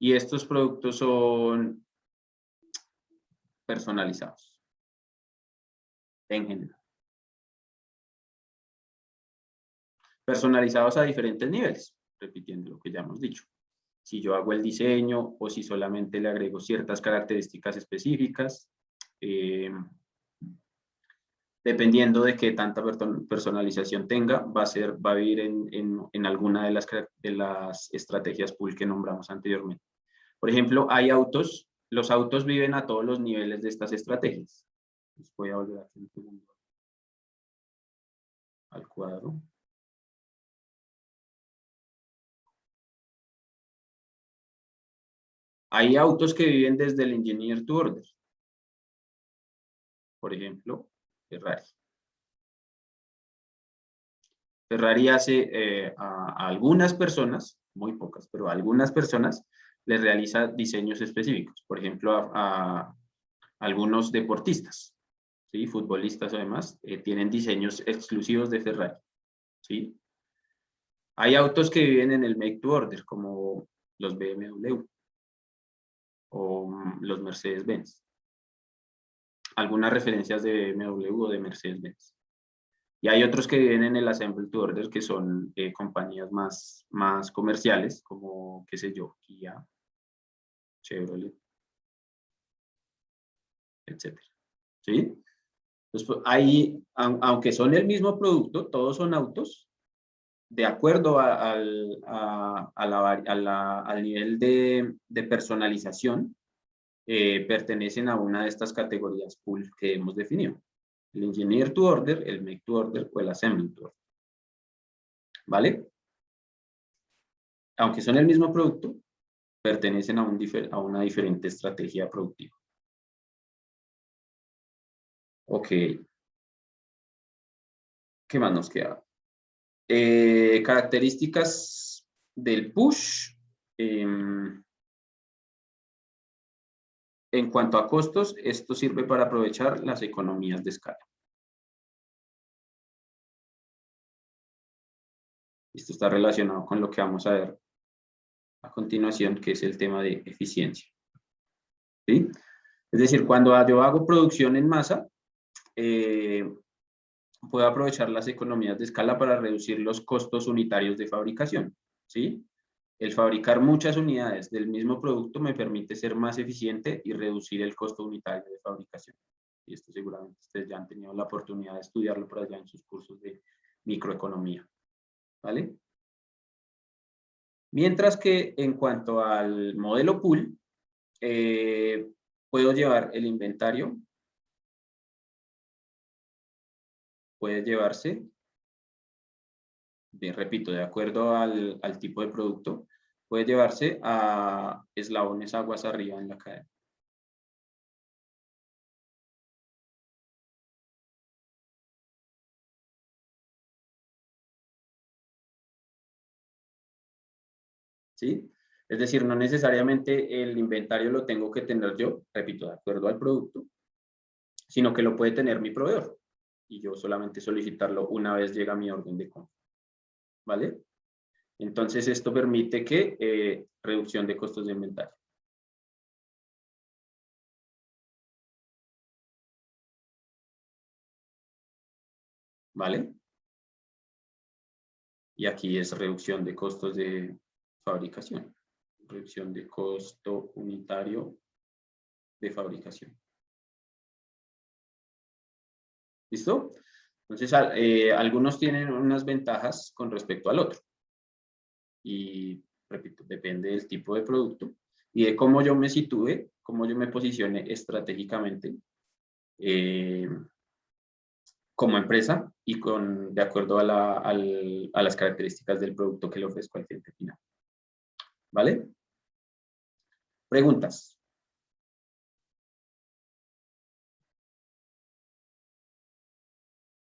Y estos productos son personalizados, en general. Personalizados a diferentes niveles, repitiendo lo que ya hemos dicho. Si yo hago el diseño o si solamente le agrego ciertas características específicas, Dependiendo de qué tanta personalización tenga, va a vivir en alguna de las estrategias pool que nombramos anteriormente. Por ejemplo, los autos viven a todos los niveles de estas estrategias. Les voy a volver aquí un segundo al cuadro. Hay autos que viven desde el engineer to order. Por ejemplo, Ferrari. Ferrari hace a algunas personas, muy pocas, pero a algunas personas les realiza diseños específicos. Por ejemplo, a algunos deportistas, ¿sí? Futbolistas además, tienen diseños exclusivos de Ferrari, ¿sí? Hay autos que viven en el make to order, como los BMW o los Mercedes-Benz. Algunas referencias de BMW o de Mercedes-Benz. Y hay otros que viven en el assemble to order, que son compañías más comerciales, como, qué sé yo, Kia, Chevrolet, etc. ¿Sí? Entonces, pues, ahí, aunque son el mismo producto, todos son autos, de acuerdo al nivel de personalización, pertenecen a una de estas categorías pool que hemos definido. El engineer to order, el make to order o el assembly to order. ¿Vale? Aunque son el mismo producto, pertenecen a una diferente estrategia productiva. Ok. ¿Qué más nos queda? Características del push. En cuanto a costos, esto sirve para aprovechar las economías de escala. Esto está relacionado con lo que vamos a ver a continuación, que es el tema de eficiencia. ¿Sí? Es decir, cuando yo hago producción en masa, puedo aprovechar las economías de escala para reducir los costos unitarios de fabricación. ¿Sí? El fabricar muchas unidades del mismo producto me permite ser más eficiente y reducir el costo unitario de fabricación. Y esto seguramente ustedes ya han tenido la oportunidad de estudiarlo por allá en sus cursos de microeconomía. ¿Vale? Mientras que en cuanto al modelo pool, puedo llevar el inventario, puede llevarse, repito, de acuerdo al tipo de producto, puede llevarse a eslabones aguas arriba en la cadena. ¿Sí? Es decir, no necesariamente el inventario lo tengo que tener yo, repito, de acuerdo al producto, sino que lo puede tener mi proveedor y yo solamente solicitarlo una vez llega mi orden de compra. ¿Vale? Entonces, esto permite que reducción de costos de inventario. ¿Vale? Y aquí es reducción de costos de fabricación. Reducción de costo unitario de fabricación. ¿Listo? Entonces, algunos tienen unas ventajas con respecto al otro. Y, repito, depende del tipo de producto y de cómo yo me sitúe, cómo yo me posicione estratégicamente como empresa y de acuerdo a las características del producto que le ofrezco al cliente final. ¿Vale? Preguntas.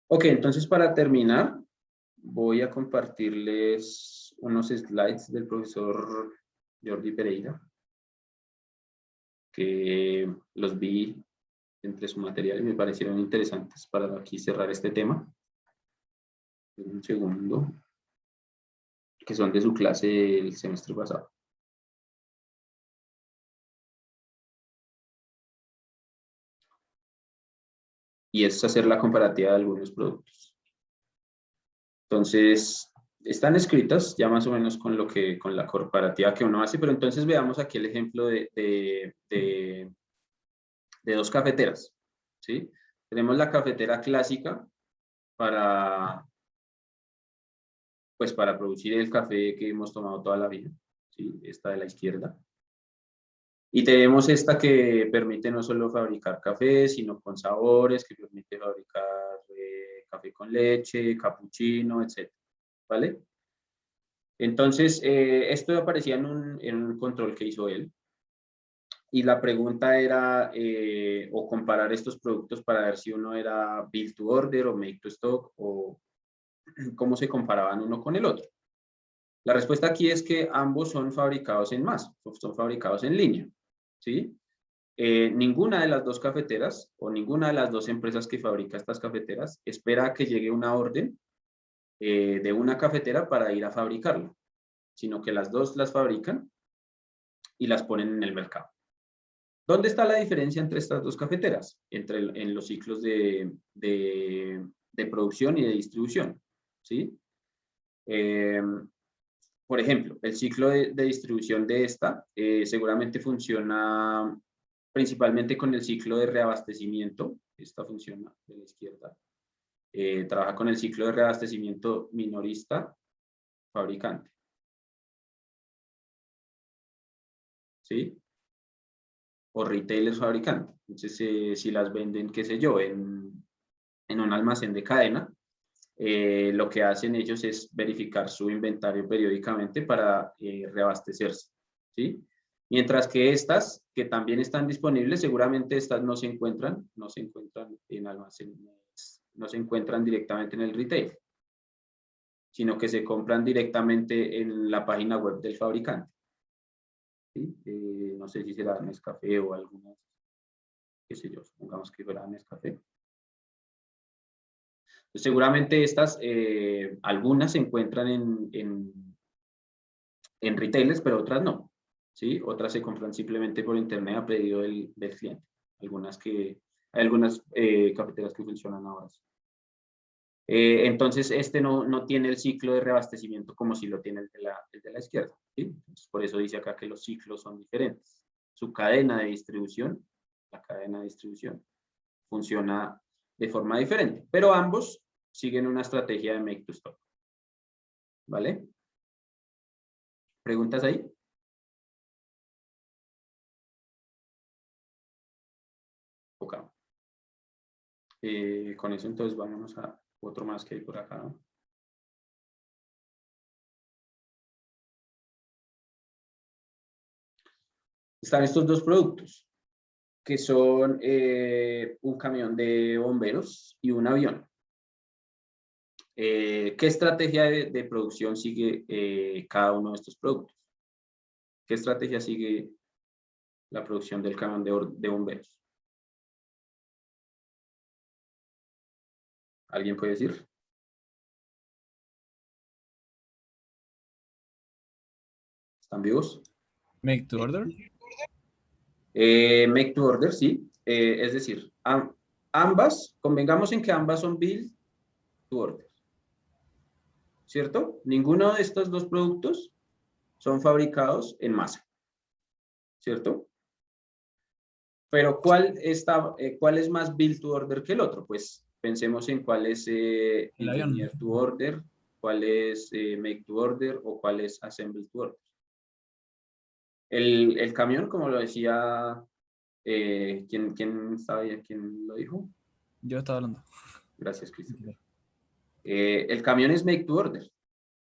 Ok, entonces para terminar, voy a compartirles unos slides del profesor Jordi Pereira, que los vi entre su material y me parecieron interesantes para aquí cerrar este tema. Un segundo. Que son de su clase del semestre pasado. Y es hacer la comparativa de algunos productos. Entonces, están escritas ya más o menos con la comparativa que uno hace, pero entonces veamos aquí el ejemplo de dos cafeteras. ¿sí? Tenemos la cafetera clásica para, pues, para producir el café que hemos tomado toda la vida, ¿sí? Esta de la izquierda. Y tenemos esta que permite no solo fabricar café, sino con sabores, que permite fabricar café con leche, capuchino, etc. ¿Vale? Entonces, esto aparecía en un control que hizo él. Y la pregunta era, o comparar estos productos para ver si uno era build to order o make to stock, o cómo se comparaban uno con el otro. La respuesta aquí es que ambos son fabricados en masa, son fabricados en línea, ¿sí? Ninguna de las dos cafeteras o ninguna de las dos empresas que fabrica estas cafeteras espera que llegue una orden de una cafetera para ir a fabricarla, sino que las dos las fabrican y las ponen en el mercado. ¿Dónde está la diferencia entre estas dos cafeteras? En los ciclos de producción y de distribución, ¿sí? Por ejemplo, el ciclo de distribución de esta seguramente funciona principalmente con el ciclo de reabastecimiento. Esta funciona de la izquierda. Trabaja con el ciclo de reabastecimiento minorista-fabricante. ¿Sí? O retailers fabricante. Entonces, si las venden, qué sé yo, en un almacén de cadena, lo que hacen ellos es verificar su inventario periódicamente para reabastecerse, ¿sí? Mientras que estas, que también están disponibles, seguramente estas no se encuentran en almacenes, no se encuentran directamente en el retail, sino que se compran directamente en la página web del fabricante. ¿Sí? No sé si será Nescafé o algunas, qué sé yo, supongamos que fuera Nescafé. Pues seguramente estas, algunas se encuentran en retailers, pero otras no, ¿sí? Otras se compran simplemente por internet a pedido del cliente. Hay algunas cafeteras que funcionan ahora. Entonces, este no tiene el ciclo de reabastecimiento como si lo tiene el de la izquierda, ¿sí? Entonces, por eso dice acá que los ciclos son diferentes. Su cadena de distribución, la cadena de distribución, funciona de forma diferente, pero ambos siguen una estrategia de make to stock. ¿Vale? ¿Preguntas ahí? Ok. Con eso entonces vámonos a otro más que hay por acá, ¿no? Están estos dos productos, que son un camión de bomberos y un avión. ¿Qué estrategia de producción sigue cada uno de estos productos? ¿Qué estrategia sigue la producción del camión de bomberos? ¿Alguien puede decir? ¿Están vivos? Make to order. Make to order, sí. Es decir, ambas, convengamos en que ambas son build to order. ¿Cierto? Ninguno de estos dos productos son fabricados en masa. ¿Cierto? Pero ¿cuál es más build to order que el otro? Pues pensemos en cuál es engineer to order, cuál es make to order o cuál es assemble to order. El camión, como lo decía, ¿quién estaba ahí? ¿Quién lo dijo? Yo estaba hablando. Gracias, Cristian. El camión es make to order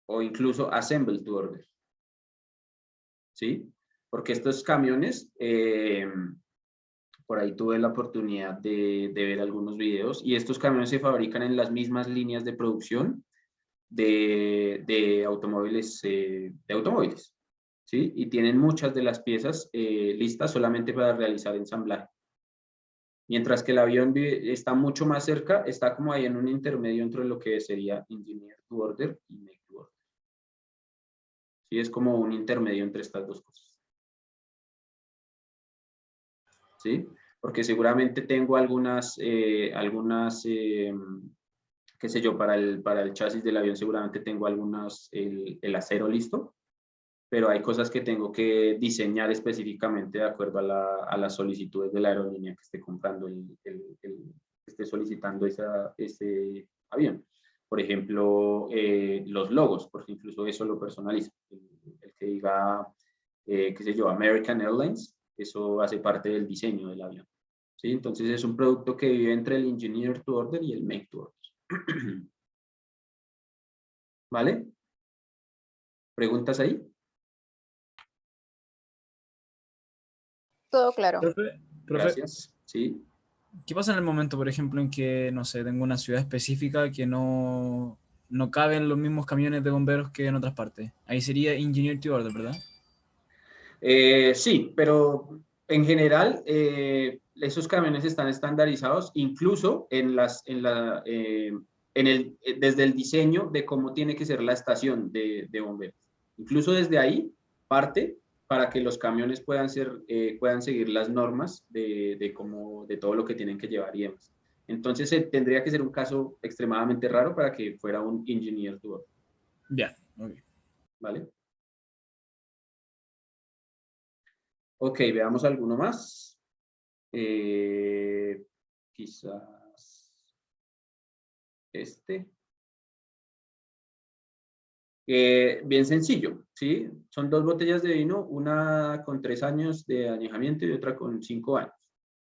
o incluso assemble to order. ¿Sí? Porque estos camiones, por ahí tuve la oportunidad de ver algunos videos y estos camiones se fabrican en las mismas líneas de producción de automóviles, ¿sí? Y tienen muchas de las piezas listas solamente para realizar ensamblaje. Mientras que el avión está mucho más cerca, está como ahí en un intermedio entre lo que sería engineer to order y make to order. Sí, es como un intermedio entre estas dos cosas. ¿Sí? Porque seguramente tengo algunas, qué sé yo, para el chasis del avión seguramente tengo el acero listo, pero hay cosas que tengo que diseñar específicamente de acuerdo a las solicitudes de la aerolínea que esté comprando, que esté solicitando ese avión. Por ejemplo, los logos, porque incluso eso lo personaliza. El que diga, qué sé yo, American Airlines, eso hace parte del diseño del avión. ¿Sí? Entonces es un producto que vive entre el Engineer to Order y el Make to Order. ¿Vale? ¿Preguntas ahí? Todo claro. Profe, Gracias. Sí. ¿qué pasa en el momento, por ejemplo, en que, no sé, tengo una ciudad específica que no caben los mismos camiones de bomberos que en otras partes? Ahí sería Engineer to Order, ¿verdad? Sí, pero en general esos camiones están estandarizados incluso desde el diseño de cómo tiene que ser la estación de bomberos. Incluso desde ahí parte para que los camiones puedan seguir las normas de todo lo que tienen que llevar y demás. Entonces tendría que ser un caso extremadamente raro para que fuera un engineer to order. Ya, ok. ¿Vale? Ok, veamos alguno más. Quizás este. Bien sencillo, ¿sí? Son 2 botellas de vino, una con 3 años de añejamiento y otra con 5 años.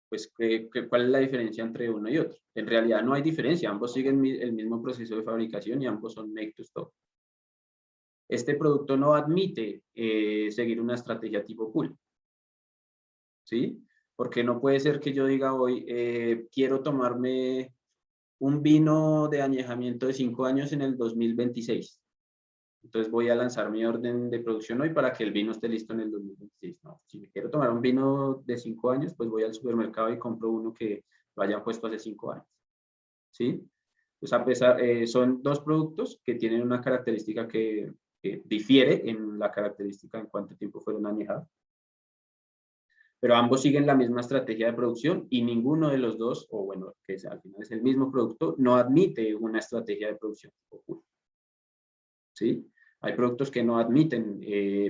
Pues, ¿cuál es la diferencia entre uno y otro? En realidad no hay diferencia, ambos siguen el mismo proceso de fabricación y ambos son make to stock. Este producto no admite seguir una estrategia tipo pool, ¿sí? Porque no puede ser que yo diga hoy, quiero tomarme un vino de añejamiento de 5 años en el 2026. Entonces voy a lanzar mi orden de producción hoy para que el vino esté listo en el 2026. No, si me quiero tomar un vino de 5 años, pues voy al supermercado y compro uno que lo hayan puesto hace 5 años. ¿Sí? Pues a pesar, son 2 productos que tienen una característica que difiere en la característica en cuánto tiempo fueron añejados. Pero ambos siguen la misma estrategia de producción y ninguno de los dos, o bueno, que al final es el mismo producto, no admite una estrategia de producción. ¿Sí? Hay productos que no admiten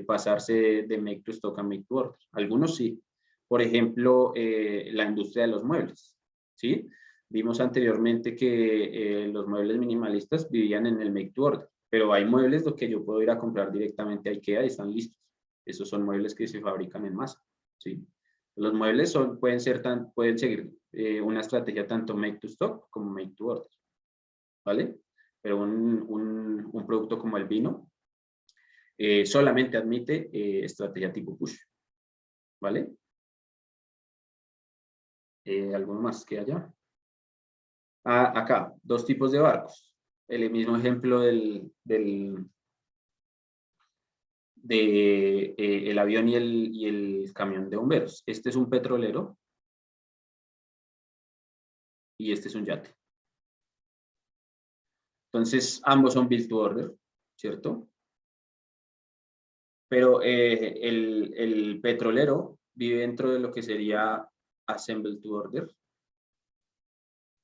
pasarse de make to stock a make to order. Algunos sí. Por ejemplo, la industria de los muebles. ¿Sí? Vimos anteriormente que los muebles minimalistas vivían en el make to order, pero hay muebles que yo puedo ir a comprar directamente a IKEA y están listos. Esos son muebles que se fabrican en masa. ¿Sí? Los muebles pueden seguir una estrategia tanto make to stock como make to order. ¿Vale? Pero un producto como el vino solamente admite estrategia tipo push. ¿Vale? ¿Algo más que haya? Acá, 2 tipos de barcos. El mismo ejemplo del avión y el camión de bomberos. Este es un petrolero y este es un yate. Entonces, ambos son build to order, ¿cierto? Pero el petrolero vive dentro de lo que sería assemble to order.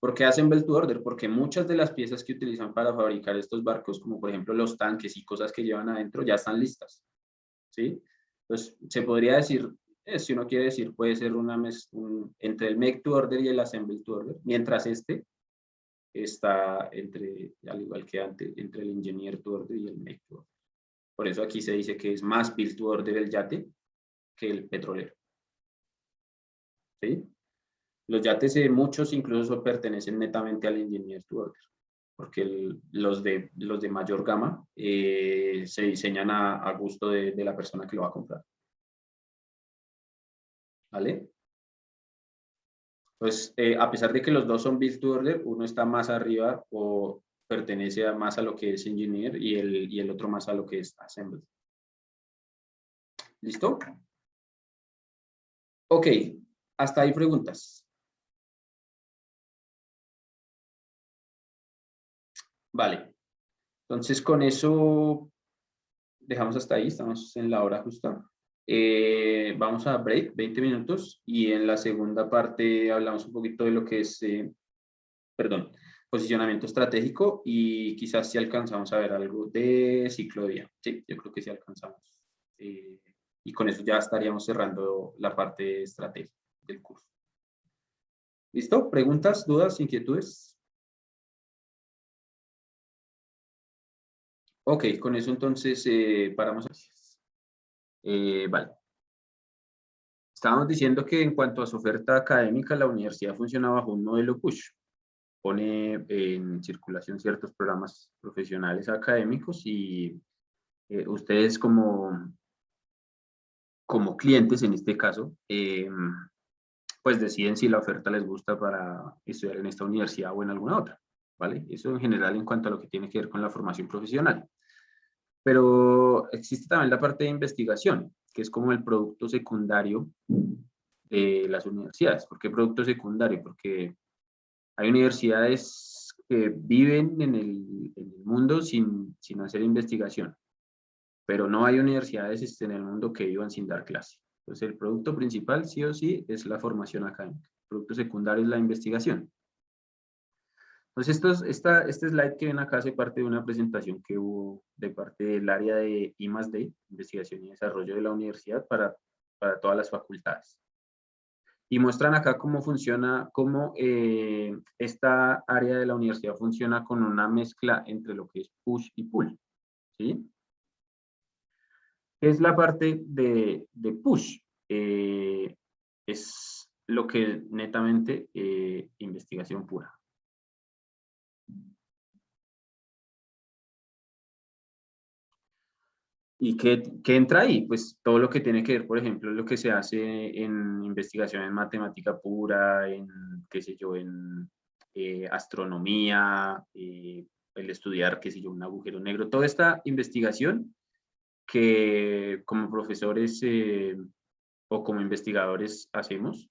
¿Por qué assemble to order? Porque muchas de las piezas que utilizan para fabricar estos barcos, como por ejemplo los tanques y cosas que llevan adentro, ya están listas. ¿Sí? Entonces, se podría decir, si uno quiere decir, puede ser entre el make to order y el assemble to order, mientras este está al igual que antes, entre el engineer to order y el make to order. Por eso aquí se dice que es más build to order el yate que el petrolero. ¿Sí? Los yates, muchos incluso pertenecen netamente al engineer to order, porque los de mayor gama se diseñan a gusto de la persona que lo va a comprar. ¿Vale? Pues a pesar de que los dos son build to order, uno está más arriba o pertenece más a lo que es engineer y el otro más a lo que es assembled. ¿Listo? Ok, hasta ahí preguntas. Vale, entonces con eso dejamos hasta ahí, estamos en la hora justa. Vamos a break, 20 minutos, y en la segunda parte hablamos un poquito de lo que es, posicionamiento estratégico y quizás si alcanzamos a ver algo de ciclo de vida. Sí, yo creo que sí alcanzamos. y con eso ya estaríamos cerrando la parte de estrategia del curso. ¿Listo? ¿Preguntas, dudas, inquietudes? Ok, con eso entonces paramos. Vale. Estábamos diciendo que en cuanto a su oferta académica, la universidad funciona bajo un modelo push. Pone en circulación ciertos programas profesionales académicos y ustedes como clientes, en este caso, pues deciden si la oferta les gusta para estudiar en esta universidad o en alguna otra, ¿vale? Eso en general en cuanto a lo que tiene que ver con la formación profesional. Pero existe también la parte de investigación, que es como el producto secundario de las universidades. ¿Por qué producto secundario? Porque hay universidades que viven en el mundo sin hacer investigación, pero no hay universidades en el mundo que vivan sin dar clase. Entonces el producto principal, sí o sí, es la formación académica. El producto secundario es la investigación. Entonces este slide que ven acá hace parte de una presentación que hubo de parte del área de I+D, Investigación y Desarrollo de la universidad para todas las facultades. Y muestran acá cómo funciona, cómo esta área de la universidad funciona con una mezcla entre lo que es push y pull, ¿sí? Es la parte de push. Es lo que netamente investigación pura. ¿Y qué entra ahí? Pues todo lo que tiene que ver, por ejemplo, lo que se hace en investigación en matemática pura, en, qué sé yo, en astronomía, el estudiar, qué sé yo, un agujero negro. Toda esta investigación que como profesores o como investigadores hacemos,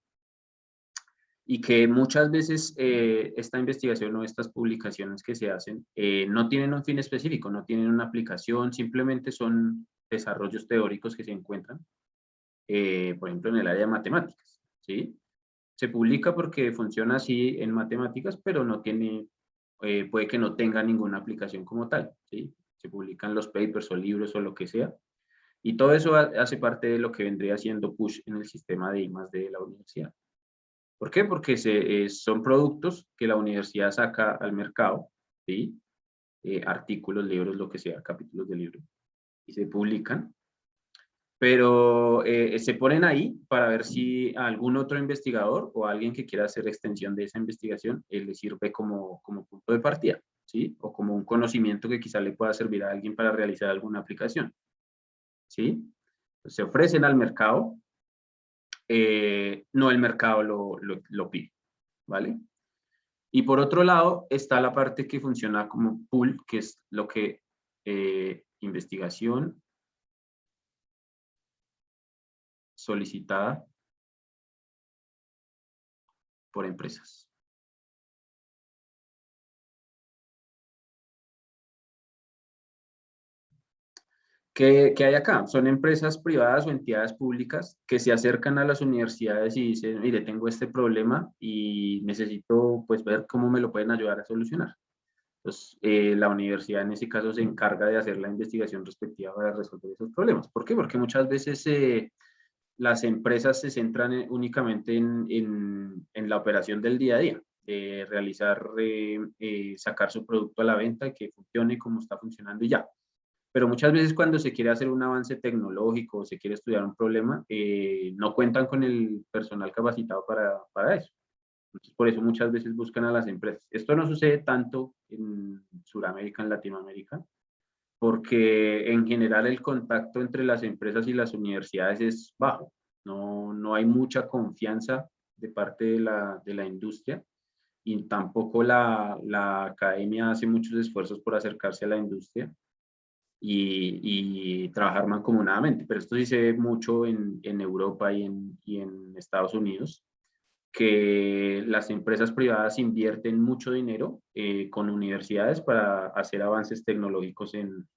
y que muchas veces esta investigación o estas publicaciones que se hacen no tienen un fin específico, no tienen una aplicación, simplemente son desarrollos teóricos que se encuentran, por ejemplo, en el área de matemáticas, ¿sí? Se publica porque funciona así en matemáticas, pero no tiene, puede que no tenga ninguna aplicación como tal, ¿sí? Se publican los papers o libros o lo que sea, y todo eso hace parte de lo que vendría siendo push en el sistema de I+D de la universidad. ¿Por qué? Porque son productos que la universidad saca al mercado, ¿sí? Artículos, libros, lo que sea, capítulos de libros, y se publican, pero se ponen ahí para ver si a algún otro investigador o a alguien que quiera hacer extensión de esa investigación le sirve como punto de partida, ¿sí? O como un conocimiento que quizá le pueda servir a alguien para realizar alguna aplicación, ¿sí? Entonces, se ofrecen al mercado, no el mercado lo pide, ¿vale? Y por otro lado está la parte que funciona como pool, que es lo que investigación solicitada por empresas. ¿Qué hay acá? Son empresas privadas o entidades públicas que se acercan a las universidades y dicen, mire, tengo este problema y necesito pues ver cómo me lo pueden ayudar a solucionar. Entonces, la universidad en ese caso se encarga de hacer la investigación respectiva para resolver esos problemas. ¿Por qué? Porque muchas veces las empresas se centran únicamente en la operación del día a día, de realizar, sacar su producto a la venta y que funcione como está funcionando y ya. Pero muchas veces cuando se quiere hacer un avance tecnológico o se quiere estudiar un problema, no cuentan con el personal capacitado para eso. Entonces, por eso muchas veces buscan a las empresas. Esto no sucede tanto en Sudamérica, en Latinoamérica, porque en general el contacto entre las empresas y las universidades es bajo. No hay mucha confianza de parte de la industria y tampoco la academia hace muchos esfuerzos por acercarse a la industria y trabajar mancomunadamente. Pero esto sí se ve mucho en Europa y en Estados Unidos, que las empresas privadas invierten mucho dinero con universidades para hacer avances tecnológicos en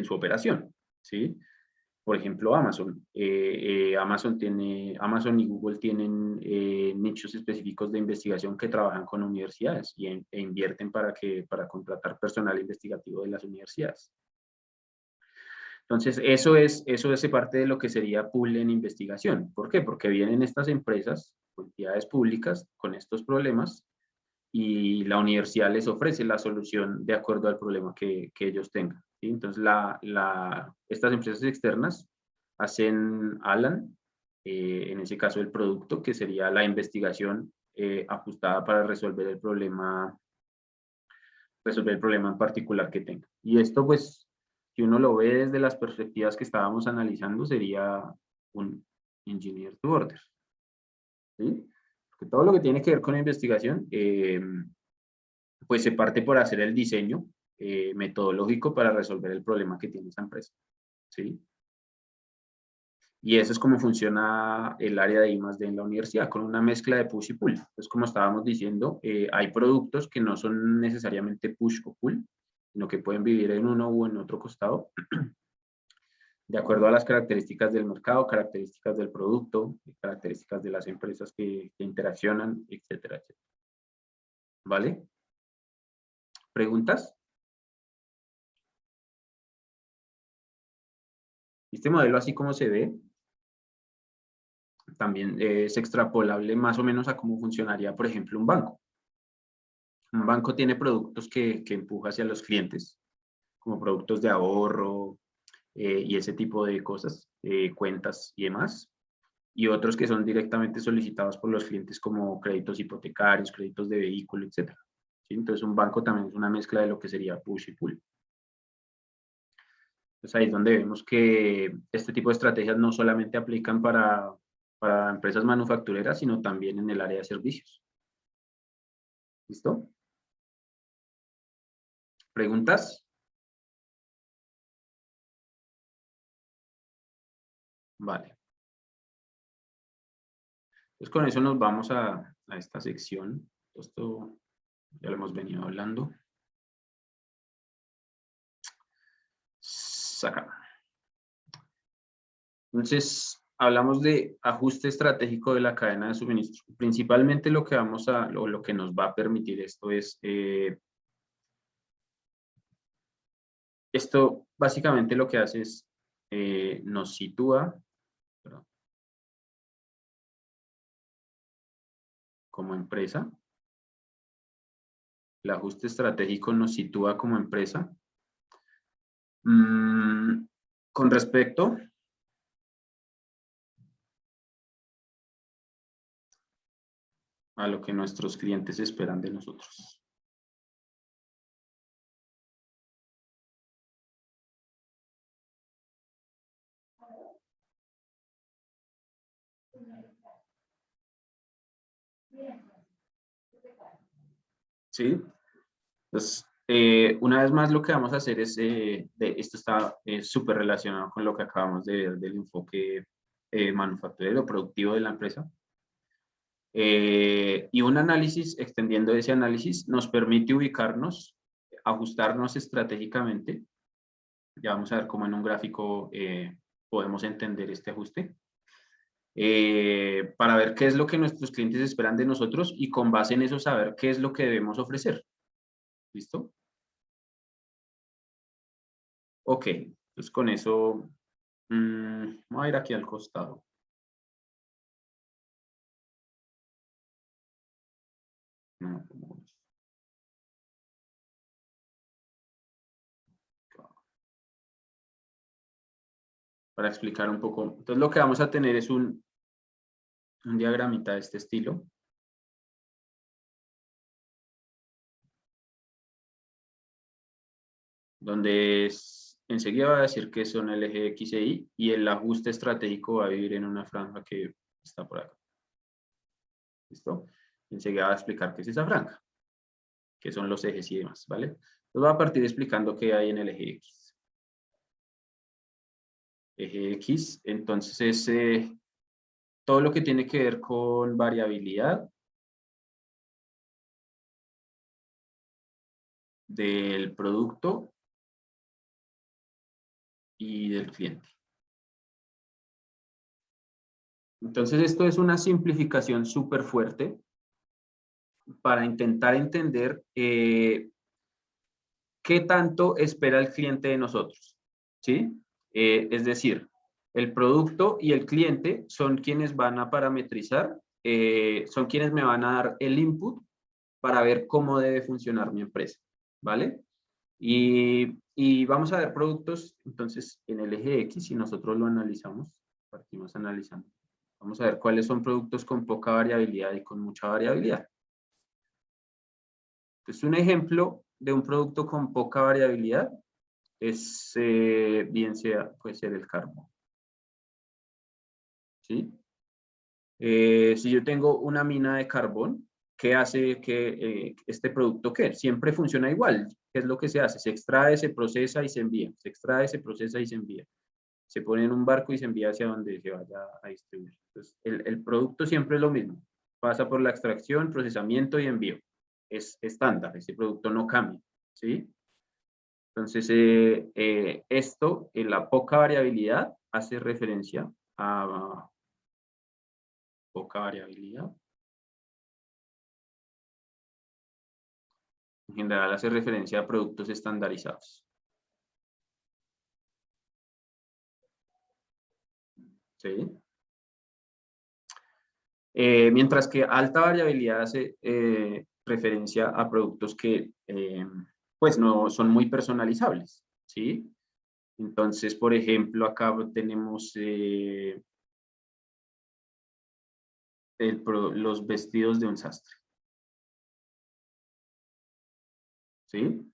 su operación, ¿sí? Por ejemplo, Amazon. Amazon y Google tienen nichos específicos de investigación que trabajan con universidades e invierten para contratar personal investigativo de las universidades. Entonces, eso es parte de lo que sería pool en investigación. ¿Por qué? Porque vienen estas empresas, entidades públicas, con estos problemas y la universidad les ofrece la solución de acuerdo al problema que ellos tengan, ¿sí? Entonces, estas empresas externas hacen ALAN, en ese caso el producto, que sería la investigación ajustada para resolver el problema en particular que tenga. Y esto, pues, si uno lo ve desde las perspectivas que estábamos analizando, sería un engineer to order, ¿sí? Porque todo lo que tiene que ver con investigación, pues se parte por hacer el diseño metodológico para resolver el problema que tiene esa empresa, ¿sí? Y eso es como funciona el área de I+D en la universidad, con una mezcla de push y pull. Entonces, como estábamos diciendo, hay productos que no son necesariamente push o pull, sino que pueden vivir en uno u en otro costado, de acuerdo a las características del mercado, características del producto, características de las empresas que interaccionan, etcétera, etcétera. ¿Vale? ¿Preguntas? Este modelo, así como se ve, también es extrapolable más o menos a cómo funcionaría, por ejemplo, un banco. Un banco tiene productos que empuja hacia los clientes, como productos de ahorro y ese tipo de cosas, cuentas y demás. Y otros que son directamente solicitados por los clientes como créditos hipotecarios, créditos de vehículo, etc. ¿Sí? Entonces, un banco también es una mezcla de lo que sería push y pull. Entonces, ahí es donde vemos que este tipo de estrategias no solamente aplican para empresas manufactureras, sino también en el área de servicios. ¿Listo? ¿Preguntas? Vale. Pues con eso nos vamos a esta sección. Esto ya lo hemos venido hablando. Saca. Entonces, hablamos de ajuste estratégico de la cadena de suministro. Principalmente lo que lo que nos va a permitir esto es, esto básicamente lo que hace es, nos sitúa, perdón, como empresa. El ajuste estratégico nos sitúa como empresa. Con respecto a lo que nuestros clientes esperan de nosotros. ¿Sí? Entonces, una vez más lo que vamos a hacer es, esto está súper relacionado con lo que acabamos de ver del enfoque manufacturero productivo de la empresa. Y un análisis, extendiendo ese análisis, nos permite ubicarnos, ajustarnos estratégicamente. Ya vamos a ver cómo en un gráfico podemos entender este ajuste. Para ver qué es lo que nuestros clientes esperan de nosotros y con base en eso saber qué es lo que debemos ofrecer. ¿Listo? Ok, entonces con eso voy a ir aquí al costado. No, para explicar un poco. Entonces lo que vamos a tener es un diagramita de este estilo. Donde enseguida va a decir que son el eje X e Y y el ajuste estratégico va a vivir en una franja que está por acá. ¿Listo? Enseguida va a explicar qué es esa franja, qué son los ejes y demás, ¿vale? Entonces va a partir explicando qué hay en el eje X. Eje X, entonces es todo lo que tiene que ver con variabilidad del producto y del cliente. Entonces esto es una simplificación súper fuerte para intentar entender qué tanto espera el cliente de nosotros, ¿sí? Es decir, el producto y el cliente son quienes van a parametrizar, son quienes me van a dar el input para ver cómo debe funcionar mi empresa, ¿vale? Y vamos a ver productos, entonces, en el eje X, si nosotros lo analizamos, partimos analizando. Vamos a ver cuáles son productos con poca variabilidad y con mucha variabilidad. Entonces, un ejemplo de un producto con poca variabilidad es, bien sea, puede ser el carbón. ¿Sí? Si yo tengo una mina de carbón, ¿qué hace que este producto qué? Siempre funciona igual. ¿Qué es lo que se hace? Se extrae, se procesa y se envía. Se extrae, se procesa y se envía. Se pone en un barco y se envía hacia donde se vaya a distribuir. Entonces, el producto siempre es lo mismo. Pasa por la extracción, procesamiento y envío. Es estándar, ese producto no cambia. ¿Sí? Entonces, esto, en la poca variabilidad, hace referencia a poca variabilidad. En general hace referencia a productos estandarizados. ¿Sí? Mientras que alta variabilidad hace referencia a productos que pues no son muy personalizables. ¿Sí? Entonces, por ejemplo, acá tenemos los vestidos de un sastre. ¿Sí?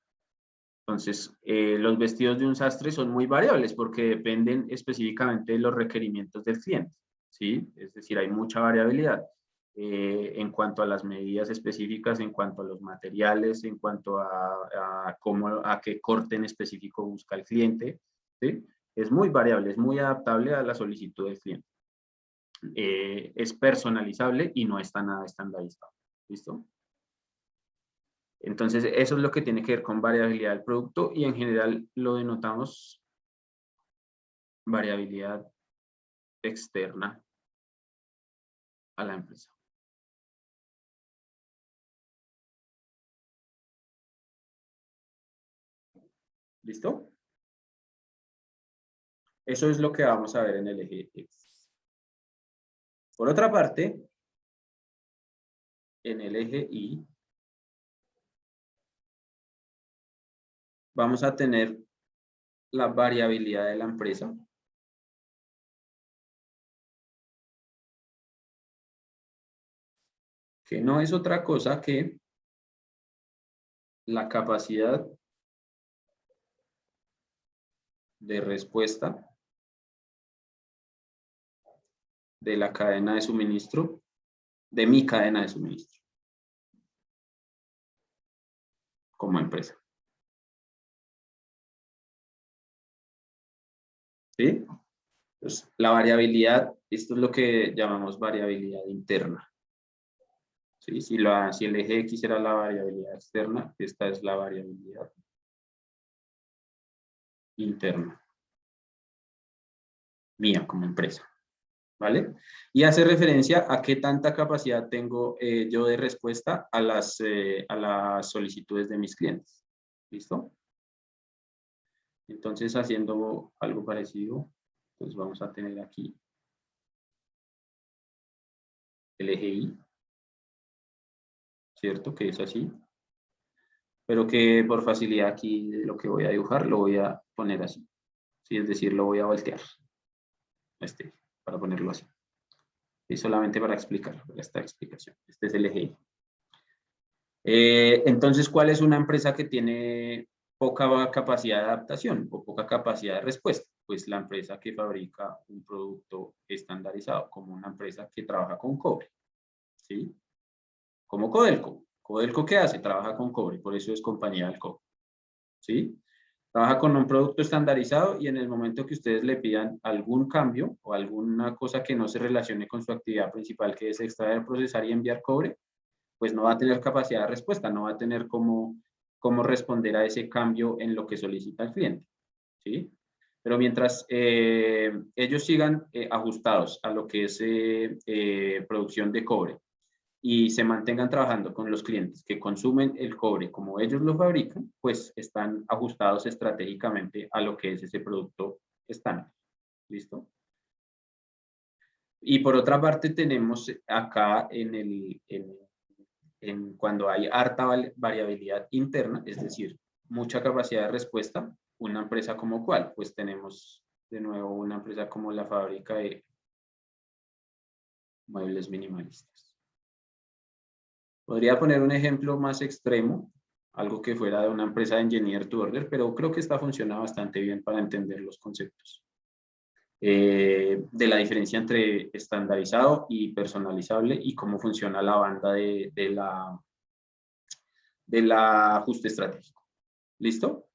Entonces, los vestidos de un sastre son muy variables porque dependen específicamente de los requerimientos del cliente. ¿Sí? Es decir, hay mucha variabilidad en cuanto a las medidas específicas, en cuanto a los materiales, en cuanto a qué corte en específico busca el cliente. ¿Sí? Es muy variable, es muy adaptable a la solicitud del cliente. Es personalizable y no está nada estandarizado. ¿Listo? Entonces, eso es lo que tiene que ver con variabilidad del producto y en general lo denotamos variabilidad externa a la empresa. ¿Listo? Eso es lo que vamos a ver en el eje X. Por otra parte, en el eje Y, vamos a tener la variabilidad de la empresa. Que no es otra cosa que la capacidad de respuesta de la cadena de suministro, de mi cadena de suministro, como empresa. ¿Sí? Entonces, la variabilidad, esto es lo que llamamos variabilidad interna. ¿Sí? Si el eje X era la variabilidad externa, esta es la variabilidad interna. Mía como empresa. ¿Vale? Y hace referencia a qué tanta capacidad tengo yo de respuesta a las solicitudes de mis clientes. ¿Listo? Entonces, haciendo algo parecido, pues vamos a tener aquí el eje Y, ¿cierto? Que es así. Pero que por facilidad aquí lo que voy a dibujar lo voy a poner así. ¿Sí? Es decir, lo voy a voltear. Para ponerlo así. Y solamente para explicar esta explicación. Este es el eje Y. Entonces, ¿cuál es una empresa que tiene poca capacidad de adaptación o poca capacidad de respuesta? Pues la empresa que fabrica un producto estandarizado, como una empresa que trabaja con cobre. ¿Sí? Como Codelco. ¿Codelco qué hace? Trabaja con cobre, por eso es compañía del cobre. ¿Sí? Trabaja con un producto estandarizado y en el momento que ustedes le pidan algún cambio o alguna cosa que no se relacione con su actividad principal, que es extraer, procesar y enviar cobre, pues no va a tener capacidad de respuesta, no va a tener cómo responder a ese cambio en lo que solicita el cliente. ¿Sí? Pero mientras ellos sigan ajustados a lo que es producción de cobre y se mantengan trabajando con los clientes que consumen el cobre como ellos lo fabrican, pues están ajustados estratégicamente a lo que es ese producto estándar. ¿Listo? Y por otra parte tenemos acá cuando hay harta variabilidad interna, es decir, mucha capacidad de respuesta, una empresa como cuál, pues tenemos de nuevo una empresa como la fábrica de muebles minimalistas. Podría poner un ejemplo más extremo, algo que fuera de una empresa de engineer to order, pero creo que esta funciona bastante bien para entender los conceptos. De la diferencia entre estandarizado y personalizable y cómo funciona la banda del ajuste estratégico. ¿Listo?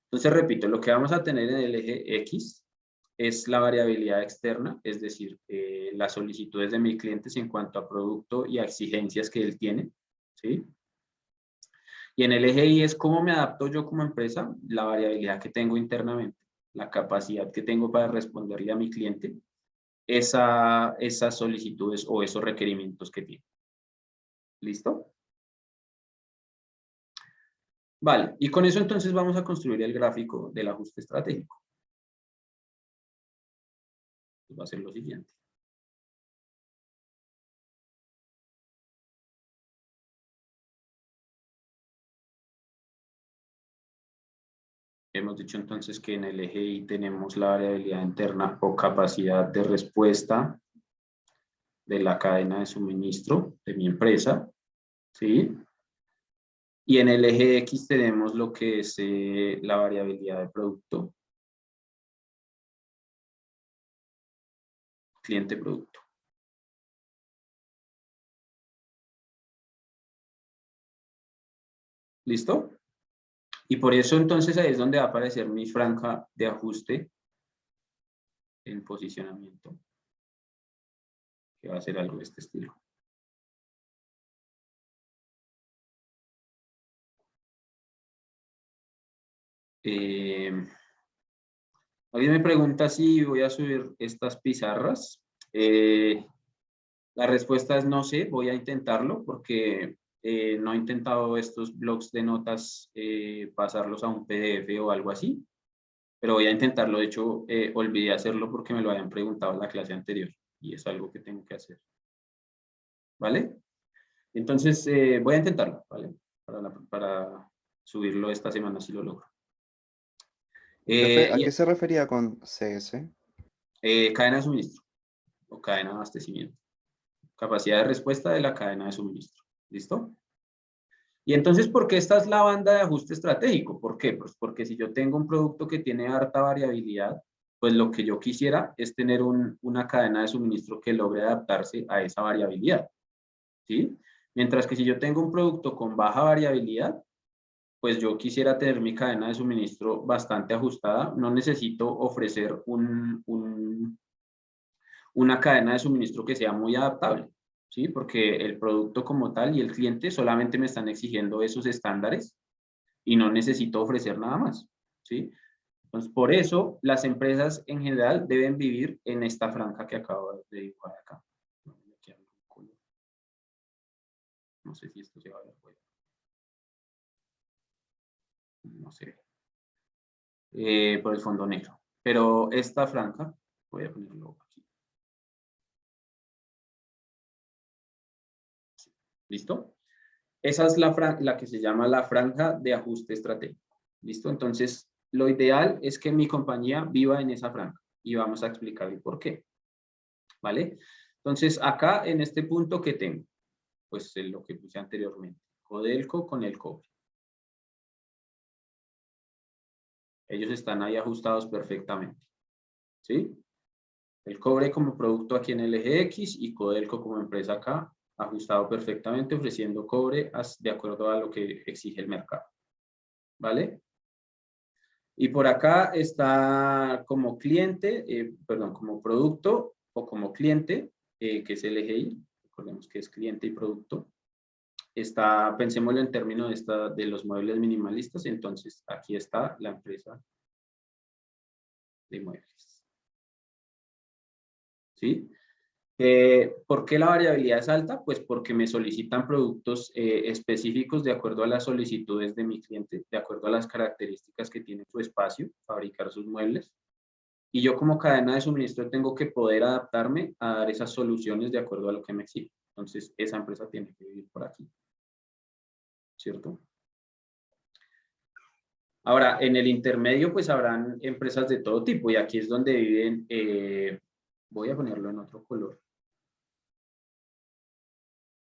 Entonces, repito, lo que vamos a tener en el eje X es la variabilidad externa, es decir, las solicitudes de mis clientes en cuanto a producto y a exigencias que él tiene, ¿sí? Y en el eje Y es cómo me adapto yo como empresa, la variabilidad que tengo internamente, la capacidad que tengo para responderle a mi cliente esas solicitudes o esos requerimientos que tiene. ¿Listo? Vale, y con eso entonces vamos a construir el gráfico del ajuste estratégico. Va a ser lo siguiente. Hemos dicho entonces que en el eje Y tenemos la variabilidad interna o capacidad de respuesta de la cadena de suministro de mi empresa, ¿sí? Y en el eje X tenemos lo que es la variabilidad de producto, cliente-producto. ¿Listo? Y por eso entonces ahí es donde va a aparecer mi franja de ajuste en posicionamiento, que va a ser algo de este estilo. Alguien me pregunta si voy a subir estas pizarras. La respuesta es no sé, voy a intentarlo porque no he intentado estos blogs de notas pasarlos a un PDF o algo así, pero voy a intentarlo. De hecho, olvidé hacerlo porque me lo habían preguntado en la clase anterior y es algo que tengo que hacer. ¿Vale? Entonces, voy a intentarlo, ¿vale? Para subirlo esta semana si lo logro. Profe, ¿a qué se refería con CS? Cadena de suministro o cadena de abastecimiento. Capacidad de respuesta de la cadena de suministro. ¿Listo? Y entonces, ¿por qué esta es la banda de ajuste estratégico? ¿Por qué? Pues porque si yo tengo un producto que tiene harta variabilidad, pues lo que yo quisiera es tener una cadena de suministro que logre adaptarse a esa variabilidad. ¿Sí? Mientras que si yo tengo un producto con baja variabilidad, pues yo quisiera tener mi cadena de suministro bastante ajustada. No necesito ofrecer una cadena de suministro que sea muy adaptable, ¿sí? Porque el producto como tal y el cliente solamente me están exigiendo esos estándares y no necesito ofrecer nada más, ¿sí? Entonces, por eso las empresas en general deben vivir en esta franja que acabo de dibujar acá. No sé si esto se va a ver. No sé. Por el fondo negro. Pero esta franja, voy a ponerlo aquí. ¿Listo? Esa es la que se llama la franja de ajuste estratégico. ¿Listo? Entonces, lo ideal es que mi compañía viva en esa franja y vamos a explicarle por qué. ¿Vale? Entonces, acá en este punto, ¿qué tengo? Pues lo que puse anteriormente. Codelco con el cobre. Ellos están ahí ajustados perfectamente. ¿Sí? El cobre como producto aquí en el eje X y Codelco como empresa acá, ajustado perfectamente, ofreciendo cobre de acuerdo a lo que exige el mercado. ¿Vale? Y por acá está como cliente, perdón, como producto o como cliente, que es el eje Y. Recordemos que es cliente y producto. Pensémoslo en términos de los muebles minimalistas. Entonces, aquí está la empresa de muebles. ¿Sí? ¿Por qué la variabilidad es alta? Pues porque me solicitan productos específicos de acuerdo a las solicitudes de mi cliente, de acuerdo a las características que tiene su espacio, fabricar sus muebles. Y yo como cadena de suministro tengo que poder adaptarme a dar esas soluciones de acuerdo a lo que me exige. Entonces, esa empresa tiene que vivir por aquí. ¿Cierto? Ahora, en el intermedio, pues habrán empresas de todo tipo y aquí es donde viven, voy a ponerlo en otro color,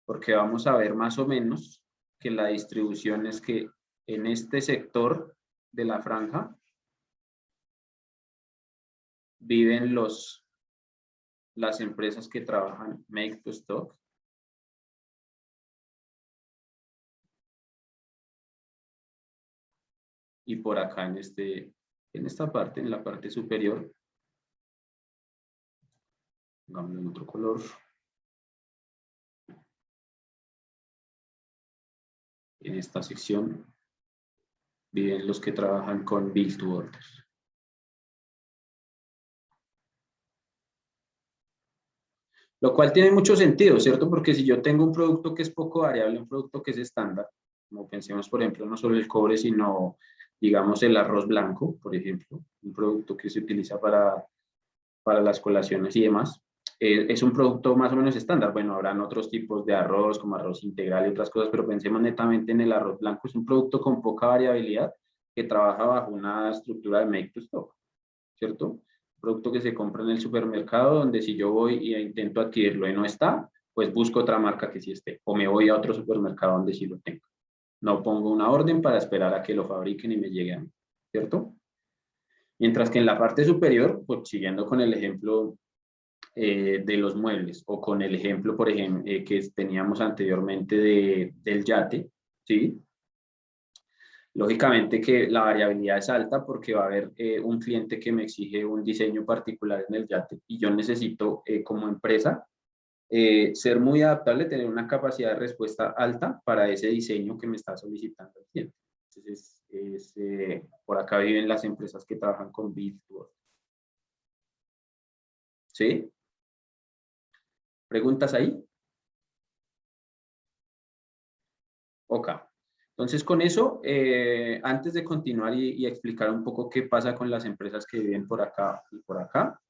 porque vamos a ver más o menos que la distribución es que en este sector de la franja viven las empresas que trabajan make to stock. Y por acá en esta parte, en la parte superior, pongámoslo en otro color. En esta sección viven los que trabajan con Build to Order. Lo cual tiene mucho sentido, ¿cierto? Porque si yo tengo un producto que es poco variable, un producto que es estándar, como pensemos, por ejemplo, no solo el cobre, sino, digamos, el arroz blanco, por ejemplo, un producto que se utiliza para las colaciones y demás, es un producto más o menos estándar. Bueno, habrán otros tipos de arroz, como arroz integral y otras cosas, pero pensemos netamente en el arroz blanco. Es un producto con poca variabilidad que trabaja bajo una estructura de make to stock, ¿cierto? Producto que se compra en el supermercado, donde si yo voy e intento adquirirlo y no está, pues busco otra marca que sí esté, o me voy a otro supermercado donde sí lo tengo. No pongo una orden para esperar a que lo fabriquen y me llegue a mí, ¿cierto? Mientras que en la parte superior, pues siguiendo con el ejemplo de los muebles, o con el ejemplo, por ejemplo, que teníamos anteriormente del yate, ¿sí? Lógicamente que la variabilidad es alta porque va a haber un cliente que me exige un diseño particular en el yate y yo necesito como empresa ser muy adaptable, tener una capacidad de respuesta alta para ese diseño que me está solicitando el cliente. Entonces, por acá viven las empresas que trabajan con Build to Order. ¿Sí? ¿Preguntas ahí? Ok. Entonces, con eso, antes de continuar y explicar un poco qué pasa con las empresas que viven por acá y por acá,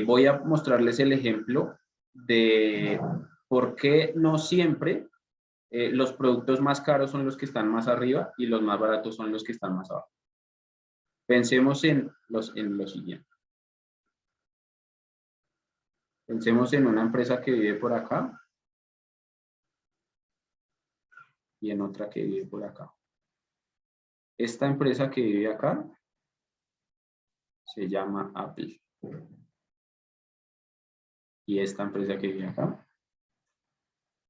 voy a mostrarles el ejemplo de por qué no siempre los productos más caros son los que están más arriba y los más baratos son los que están más abajo. Pensemos en lo siguiente. Pensemos en una empresa que vive por acá y en otra que vive por acá. Esta empresa que vive acá se llama Apple. Y esta empresa que vive acá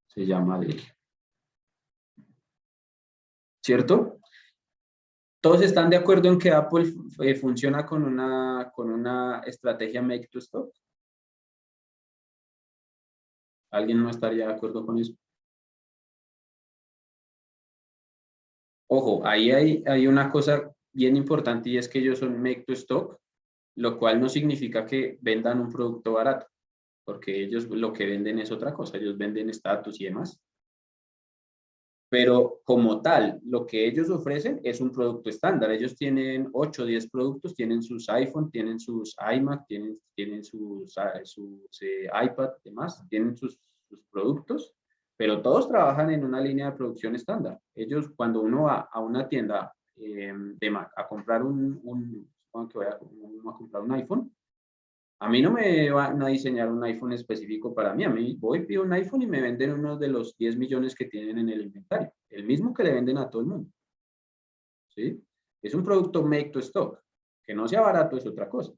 se llama Dell. ¿Cierto? ¿Todos están de acuerdo en que Apple funciona con una estrategia make to stock? ¿Alguien no estaría de acuerdo con eso? Ojo, ahí hay una cosa bien importante y es que ellos son make to stock, lo cual no significa que vendan un producto barato, porque ellos lo que venden es otra cosa, ellos venden estatus y demás. Pero como tal, lo que ellos ofrecen es un producto estándar. Ellos tienen 8 o 10 productos, tienen sus iPhone, tienen sus iMac, tienen sus iPad, demás, tienen sus productos, pero todos trabajan en una línea de producción estándar. Ellos, cuando uno va a una tienda de Mac a comprar a comprar un iPhone, a mí no me van a diseñar un iPhone específico para mí. A mí voy, pido un iPhone y me venden uno de los 10 millones que tienen en el inventario. El mismo que le venden a todo el mundo. ¿Sí? Es un producto make to stock. Que no sea barato es otra cosa.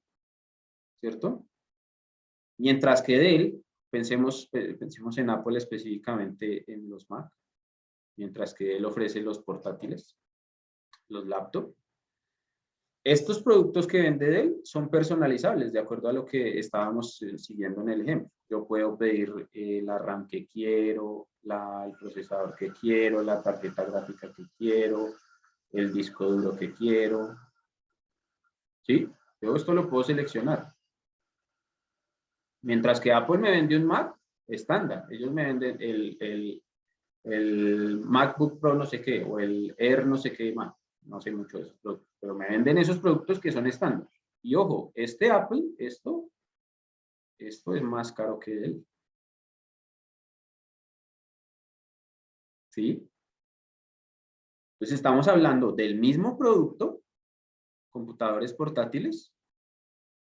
¿Cierto? Mientras que Dell, pensemos en Apple específicamente en los Mac. Mientras que Dell ofrece los portátiles, los laptops. Estos productos que vende Dell son personalizables de acuerdo a lo que estábamos siguiendo en el ejemplo. Yo puedo pedir la RAM que quiero, el procesador que quiero, la tarjeta gráfica que quiero, el disco duro que quiero. ¿Sí? Todo esto lo puedo seleccionar. Mientras que Apple me vende un Mac estándar. Ellos me venden el MacBook Pro no sé qué, o el Air no sé qué Mac. No sé mucho de esos productos, pero me venden esos productos que son estándar. Y ojo, este Apple, esto es más caro que él. ¿Sí? Entonces estamos hablando del mismo producto, computadores portátiles,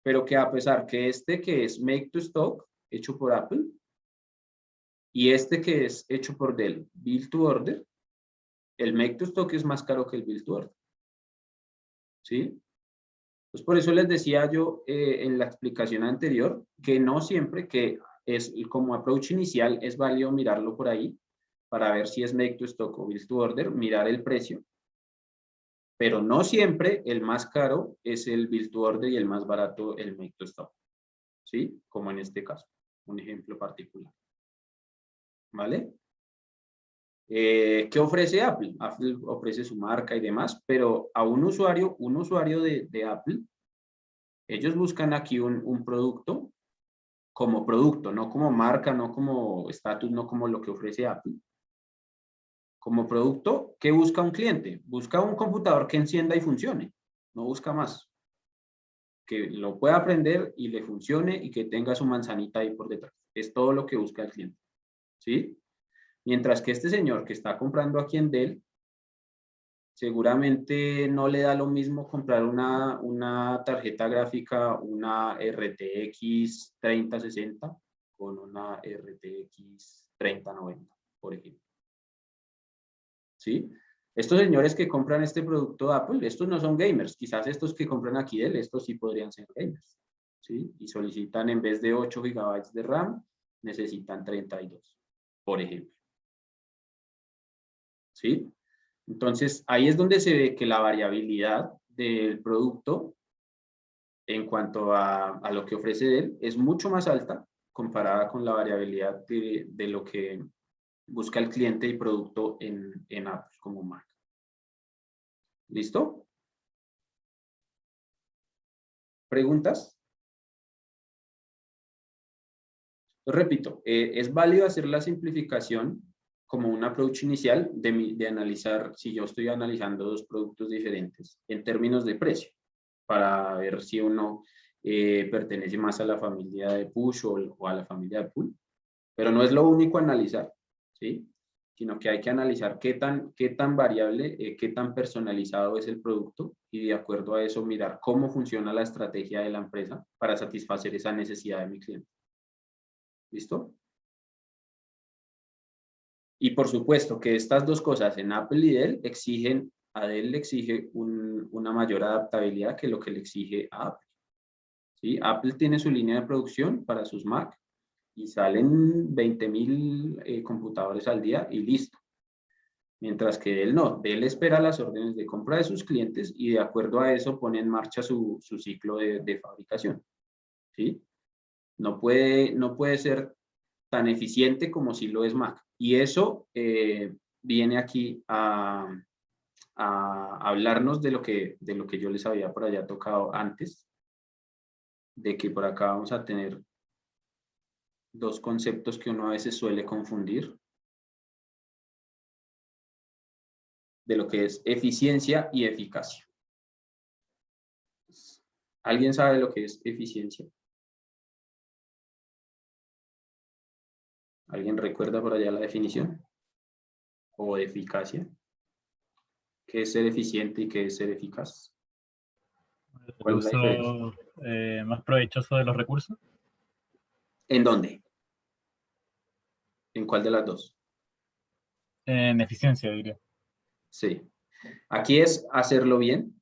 pero que a pesar que este que es Make to Stock, hecho por Apple, y este que es hecho por Dell, Build to Order, el Make to Stock es más caro que el Build to Order. ¿Sí? Pues por eso les decía yo en la explicación anterior que no siempre, que es como approach inicial, es válido mirarlo por ahí para ver si es Make to Stock o Build to Order, mirar el precio. Pero no siempre el más caro es el Build to Order y el más barato el Make to Stock. ¿Sí? Como en este caso, un ejemplo particular. ¿Vale? ¿Qué ofrece Apple? Apple ofrece su marca y demás, pero a un usuario de Apple, ellos buscan aquí un producto como producto, no como marca, no como estatus, no como lo que ofrece Apple. Como producto, ¿qué busca un cliente? Busca un computador que encienda y funcione, no busca más. Que lo pueda aprender y le funcione y que tenga su manzanita ahí por detrás. Es todo lo que busca el cliente. ¿Sí? Mientras que este señor que está comprando aquí en Dell, seguramente no le da lo mismo comprar una tarjeta gráfica, una RTX 3060 con una RTX 3090, por ejemplo. ¿Sí? Estos señores que compran este producto de Apple, estos no son gamers. Quizás estos que compran aquí Dell, estos sí podrían ser gamers. ¿Sí? Y solicitan en vez de 8 GB de RAM, necesitan 32, por ejemplo. ¿Sí? Entonces, ahí es donde se ve que la variabilidad del producto en cuanto a lo que ofrece él es mucho más alta comparada con la variabilidad de lo que busca el cliente y producto en Apple como marca. ¿Listo? ¿Preguntas? Repito, es válido hacer la simplificación como un approach inicial de analizar, si yo estoy analizando dos productos diferentes en términos de precio, para ver si uno pertenece más a la familia de push o a la familia de pull. Pero no es lo único a analizar, ¿sí? Sino que hay que analizar qué tan variable, qué tan personalizado es el producto y de acuerdo a eso mirar cómo funciona la estrategia de la empresa para satisfacer esa necesidad de mi cliente. ¿Listo? Y por supuesto que estas dos cosas en Apple y Dell exigen, a Dell le exige una mayor adaptabilidad que lo que le exige a Apple. ¿Sí? Apple tiene su línea de producción para sus Mac y salen 20.000 computadores al día y listo. Mientras que Dell no, Dell espera las órdenes de compra de sus clientes y de acuerdo a eso pone en marcha su ciclo de fabricación. ¿Sí? No puede ser tan eficiente como si lo es Mac. Y eso viene aquí a hablarnos de lo que yo les había por allá tocado antes, de que por acá vamos a tener dos conceptos que uno a veces suele confundir, de lo que es eficiencia y eficacia. ¿Alguien sabe lo que es eficiencia? ¿Alguien recuerda por allá la definición? ¿O eficacia? ¿Qué es ser eficiente y qué es ser eficaz? El ¿Cuál es la diferencia? uso más provechoso de los recursos. ¿En dónde? ¿En cuál de las dos? En eficiencia, diría. Sí. Aquí es hacerlo bien,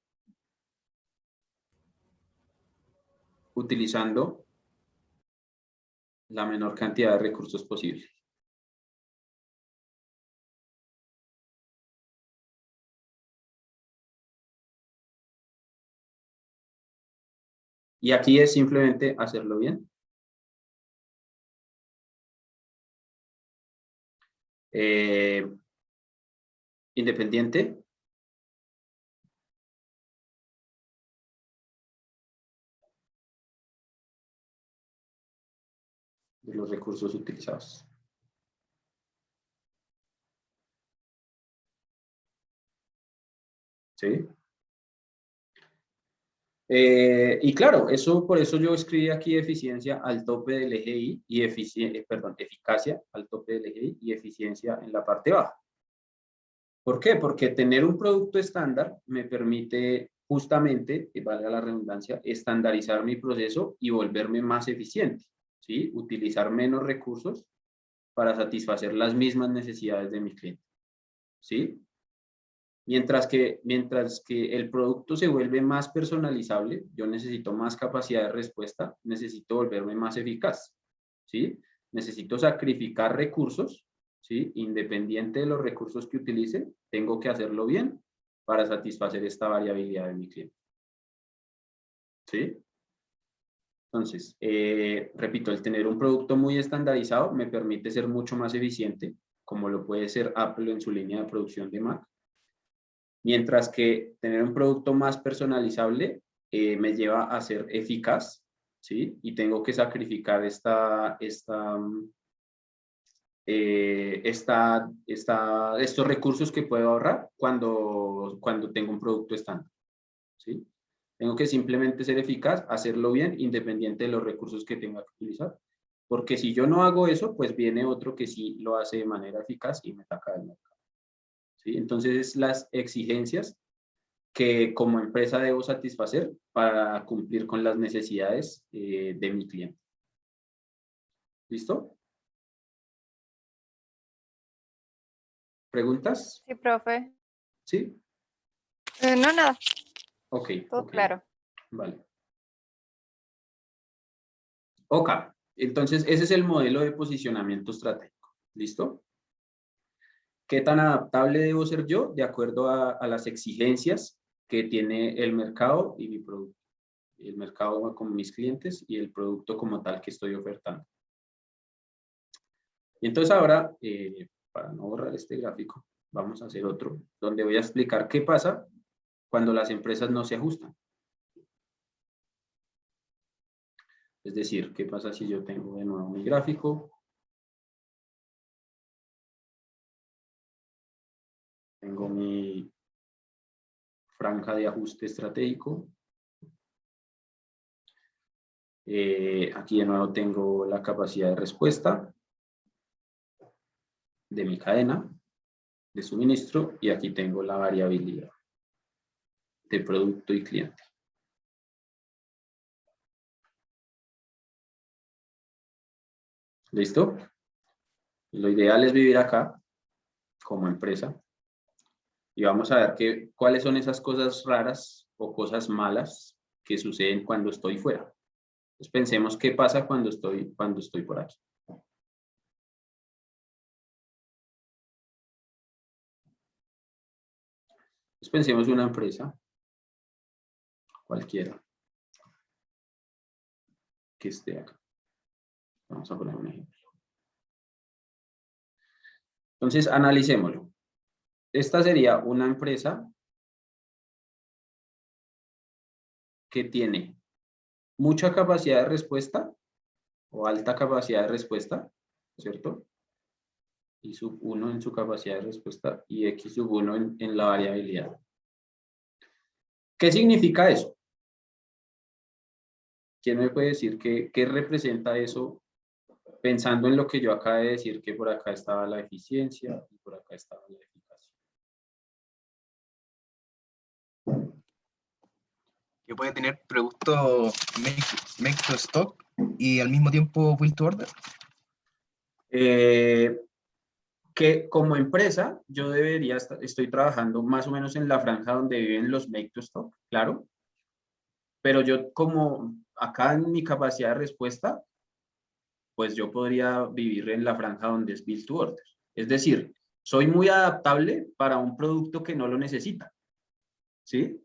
utilizando la menor cantidad de recursos posible. Y aquí es simplemente hacerlo bien. Independiente de los recursos utilizados. ¿Sí? Y claro, por eso yo escribí aquí eficiencia al tope del eje Y y eficacia al tope del eje Y y eficiencia en la parte baja. ¿Por qué? Porque tener un producto estándar me permite justamente, que valga la redundancia, estandarizar mi proceso y volverme más eficiente, ¿sí? Utilizar menos recursos para satisfacer las mismas necesidades de mi cliente, ¿sí? Mientras que el producto se vuelve más personalizable, yo necesito más capacidad de respuesta, necesito volverme más eficaz, ¿sí? Necesito sacrificar recursos, ¿sí? Independiente de los recursos que utilice, tengo que hacerlo bien para satisfacer esta variabilidad de mi cliente, ¿sí? Entonces, repito, el tener un producto muy estandarizado me permite ser mucho más eficiente, como lo puede ser Apple en su línea de producción de Mac. Mientras que tener un producto más personalizable me lleva a ser eficaz, ¿sí? Y tengo que sacrificar estos recursos que puedo ahorrar cuando tengo un producto estándar, ¿sí? Tengo que simplemente ser eficaz, hacerlo bien, independiente de los recursos que tenga que utilizar. Porque si yo no hago eso, pues viene otro que sí lo hace de manera eficaz y me saca del mercado, ¿sí? Entonces, las exigencias que como empresa debo satisfacer para cumplir con las necesidades de mi cliente. ¿Listo? ¿Preguntas? Sí, profe. ¿Sí? No, nada. Ok. Todo Ok. claro. Vale. Ok. Entonces, ese es el modelo de posicionamiento estratégico. ¿Listo? ¿Qué tan adaptable debo ser yo de acuerdo a las exigencias que tiene el mercado y mi producto? El mercado con mis clientes y el producto como tal que estoy ofertando. Y entonces ahora, para no borrar este gráfico, vamos a hacer otro, donde voy a explicar qué pasa cuando las empresas no se ajustan. Es decir, qué pasa si yo tengo de nuevo mi gráfico. Tengo mi franja de ajuste estratégico. Aquí de nuevo tengo la capacidad de respuesta de mi cadena de suministro y aquí tengo la variabilidad de producto y cliente. ¿Listo? Lo ideal es vivir acá como empresa y vamos a ver cuáles son esas cosas raras o cosas malas que suceden cuando estoy fuera. Entonces pensemos qué pasa cuando estoy por aquí. Entonces pensemos una empresa cualquiera que esté acá. Vamos a poner un ejemplo. Entonces analicémoslo. Esta sería una empresa que tiene mucha capacidad de respuesta o alta capacidad de respuesta, ¿cierto? Y sub 1 en su capacidad de respuesta y X sub 1 en la variabilidad. ¿Qué significa eso? ¿Quién me puede decir qué representa eso pensando en lo que yo acabo de decir, que por acá estaba la eficiencia y por acá estaba la eficacia? Que puede tener producto make to stock y al mismo tiempo build to order. Que como empresa yo estoy trabajando más o menos en la franja donde viven los make to stock, claro, pero yo como acá en mi capacidad de respuesta, pues yo podría vivir en la franja donde es build to order. Es decir, soy muy adaptable para un producto que no lo necesita, ¿sí?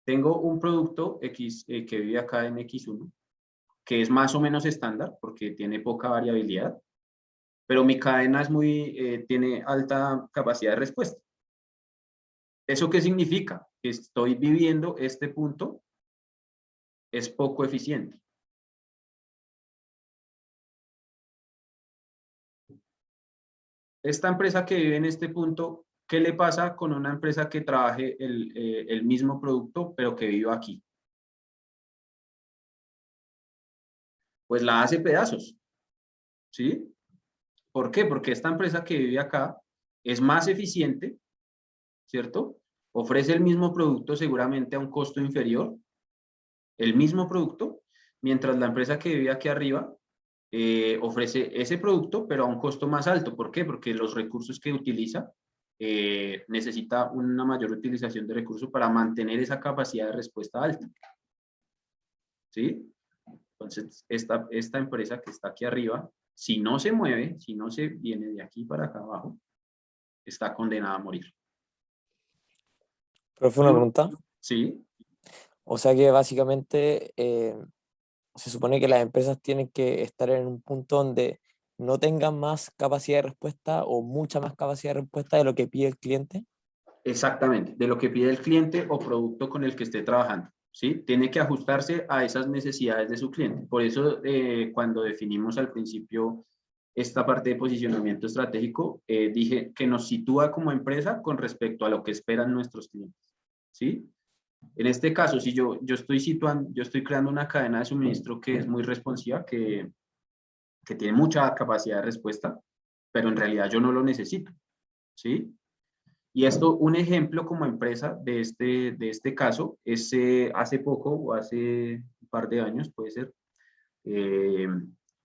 Tengo un producto X que vive acá en X1, que es más o menos estándar porque tiene poca variabilidad, pero mi cadena tiene alta capacidad de respuesta. ¿Eso qué significa? Que estoy viviendo este punto, es poco eficiente. Esta empresa que vive en este punto ¿qué le pasa con una empresa que trabaje el mismo producto, pero que viva aquí? Pues la hace pedazos, ¿sí? ¿Por qué? Porque esta empresa que vive acá es más eficiente, ¿cierto? Ofrece el mismo producto seguramente a un costo inferior, el mismo producto, mientras la empresa que vive aquí arriba ofrece ese producto, pero a un costo más alto. ¿Por qué? Porque los recursos que utiliza necesita una mayor utilización de recursos para mantener esa capacidad de respuesta alta. ¿Sí? Entonces, esta empresa que está aquí arriba, si no se mueve, si no se viene de aquí para acá abajo, está condenada a morir. Profe, una pregunta. Sí. O sea que básicamente se supone que las empresas tienen que estar en un punto donde no tengan más capacidad de respuesta o mucha más capacidad de respuesta de lo que pide el cliente. Exactamente, de lo que pide el cliente o producto con el que esté trabajando, ¿sí? Tiene que ajustarse a esas necesidades de su cliente. Por eso, cuando definimos al principio esta parte de posicionamiento estratégico, dije que nos sitúa como empresa con respecto a lo que esperan nuestros clientes, ¿sí? En este caso, si yo estoy creando una cadena de suministro que es muy responsiva, que tiene mucha capacidad de respuesta, pero en realidad yo no lo necesito, ¿sí? Y esto, un ejemplo como empresa de este caso, es hace poco, o hace un par de años, puede ser,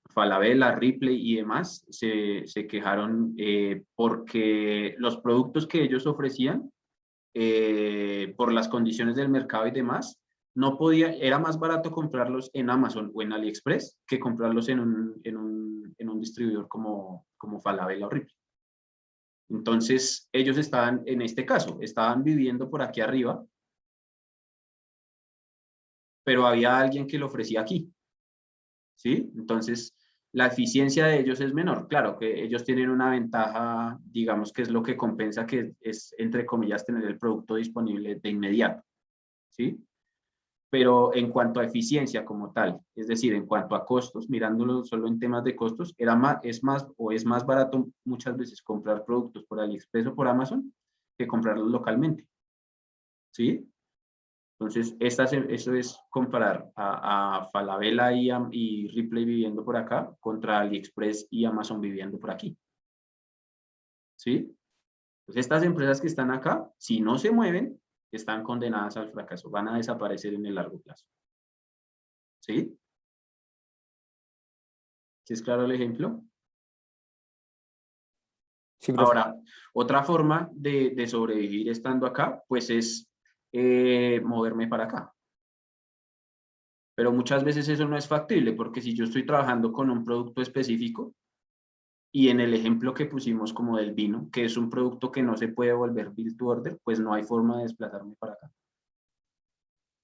Falabella, Ripley y demás se quejaron porque los productos que ellos ofrecían, por las condiciones del mercado y demás, era más barato comprarlos en Amazon o en AliExpress que comprarlos en un distribuidor como Falabella o Ripley. Entonces, ellos estaban, en este caso, estaban viviendo por aquí arriba, pero había alguien que lo ofrecía aquí, ¿sí? Entonces, la eficiencia de ellos es menor. Claro que ellos tienen una ventaja, digamos que es lo que compensa, que es, entre comillas, tener el producto disponible de inmediato, ¿sí? Pero en cuanto a eficiencia como tal, es decir, en cuanto a costos, mirándolo solo en temas de costos, es más barato muchas veces comprar productos por AliExpress o por Amazon que comprarlos localmente, ¿sí? Entonces, eso es comparar a Falabella y Ripley viviendo por acá contra AliExpress y Amazon viviendo por aquí, ¿sí? Entonces, estas empresas que están acá, si no se mueven, están condenadas al fracaso, van a desaparecer en el largo plazo. ¿Sí? ¿Sí es claro el ejemplo? Sí, profe. Ahora, otra forma de sobrevivir estando acá, pues es moverme para acá. Pero muchas veces eso no es factible, porque si yo estoy trabajando con un producto específico, y en el ejemplo que pusimos como del vino, que es un producto que no se puede volver build to order, pues no hay forma de desplazarme para acá.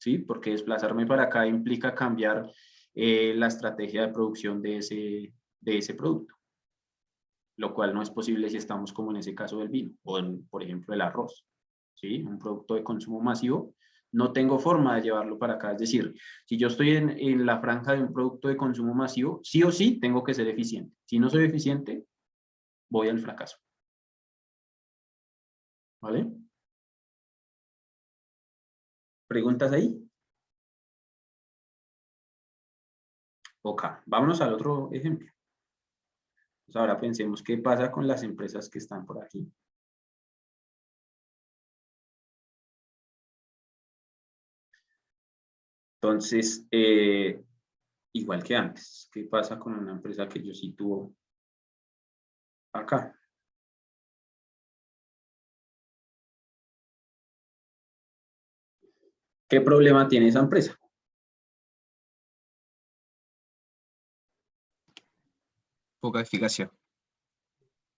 ¿Sí? Porque desplazarme para acá implica cambiar la estrategia de producción de ese producto, lo cual no es posible si estamos como en ese caso del vino, o por ejemplo el arroz, ¿sí? Un producto de consumo masivo, no tengo forma de llevarlo para acá. Es decir, si yo estoy en la franja de un producto de consumo masivo, sí o sí tengo que ser eficiente. Si no soy eficiente, voy al fracaso. ¿Vale? ¿Preguntas ahí? Ok, vámonos al otro ejemplo. Pues ahora pensemos qué pasa con las empresas que están por aquí. Entonces, igual que antes, ¿qué pasa con una empresa que yo sitúo acá? ¿Qué problema tiene esa empresa? Poca eficacia.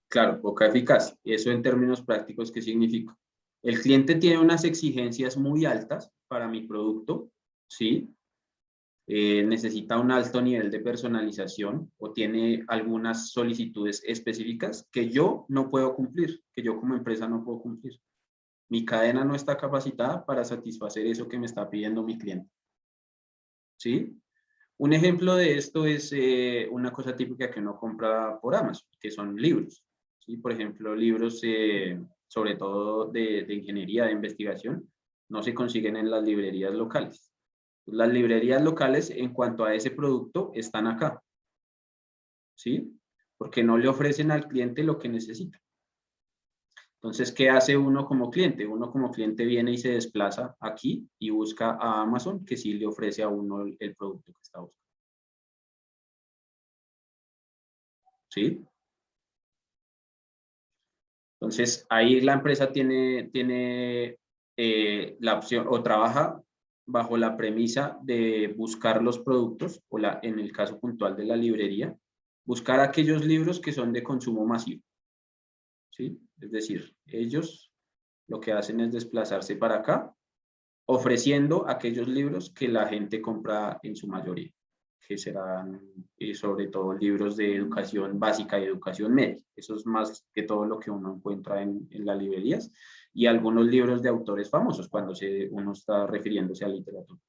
Claro, poca eficacia. ¿Y eso en términos prácticos qué significa? El cliente tiene unas exigencias muy altas para mi producto, ¿sí? Necesita un alto nivel de personalización o tiene algunas solicitudes específicas que yo no puedo cumplir, que yo como empresa no puedo cumplir. Mi cadena no está capacitada para satisfacer eso que me está pidiendo mi cliente. ¿Sí? Un ejemplo de esto es una cosa típica que uno compra por Amazon, que son libros. ¿Sí? Por ejemplo, libros sobre todo de ingeniería, de investigación, no se consiguen en las librerías locales. Las librerías locales, en cuanto a ese producto, están acá, ¿sí? Porque no le ofrecen al cliente lo que necesita. Entonces, ¿qué hace uno como cliente? Uno como cliente viene y se desplaza aquí y busca a Amazon, que sí le ofrece a uno el producto que está buscando. ¿Sí? Entonces, ahí la empresa tiene la opción o trabaja bajo la premisa de buscar los productos, o en el caso puntual de la librería, buscar aquellos libros que son de consumo masivo. ¿Sí? Es decir, ellos lo que hacen es desplazarse para acá, ofreciendo aquellos libros que la gente compra en su mayoría, que serán sobre todo libros de educación básica y educación media. Eso es más que todo lo que uno encuentra en las librerías, y algunos libros de autores famosos cuando uno está refiriéndose a literatura.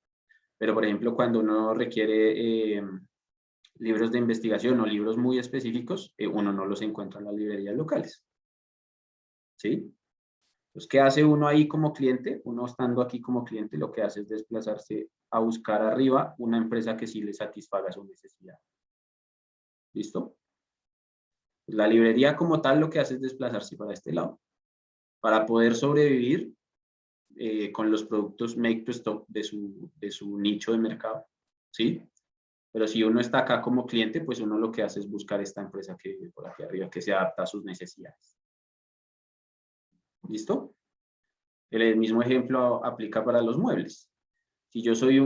Pero, por ejemplo, cuando uno requiere libros de investigación o libros muy específicos, uno no los encuentra en las librerías locales. ¿Sí? Entonces, ¿qué hace uno ahí como cliente? Uno estando aquí como cliente, lo que hace es desplazarse a buscar arriba una empresa que sí le satisfaga su necesidad. ¿Listo? La librería como tal lo que hace es desplazarse para este lado, para poder sobrevivir con los productos make to stock de su nicho de mercado. ¿Sí? Pero si uno está acá como cliente, pues uno lo que hace es buscar esta empresa que por aquí arriba, que se adapta a sus necesidades. ¿Listo? El mismo ejemplo aplica para los muebles. Si yo soy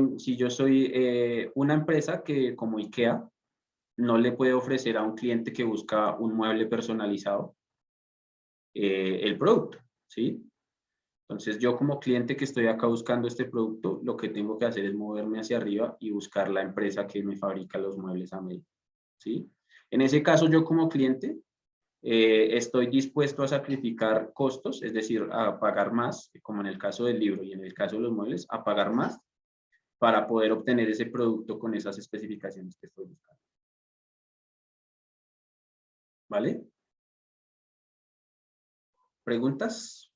una empresa que, como IKEA, no le puede ofrecer a un cliente que busca un mueble personalizado el producto, ¿sí? Entonces, yo como cliente que estoy acá buscando este producto, lo que tengo que hacer es moverme hacia arriba y buscar la empresa que me fabrica los muebles a medida, ¿sí? En ese caso, yo como cliente estoy dispuesto a sacrificar costos, es decir, a pagar más, como en el caso del libro y en el caso de los muebles, a pagar más para poder obtener ese producto con esas especificaciones que estoy buscando. ¿Vale? ¿Preguntas?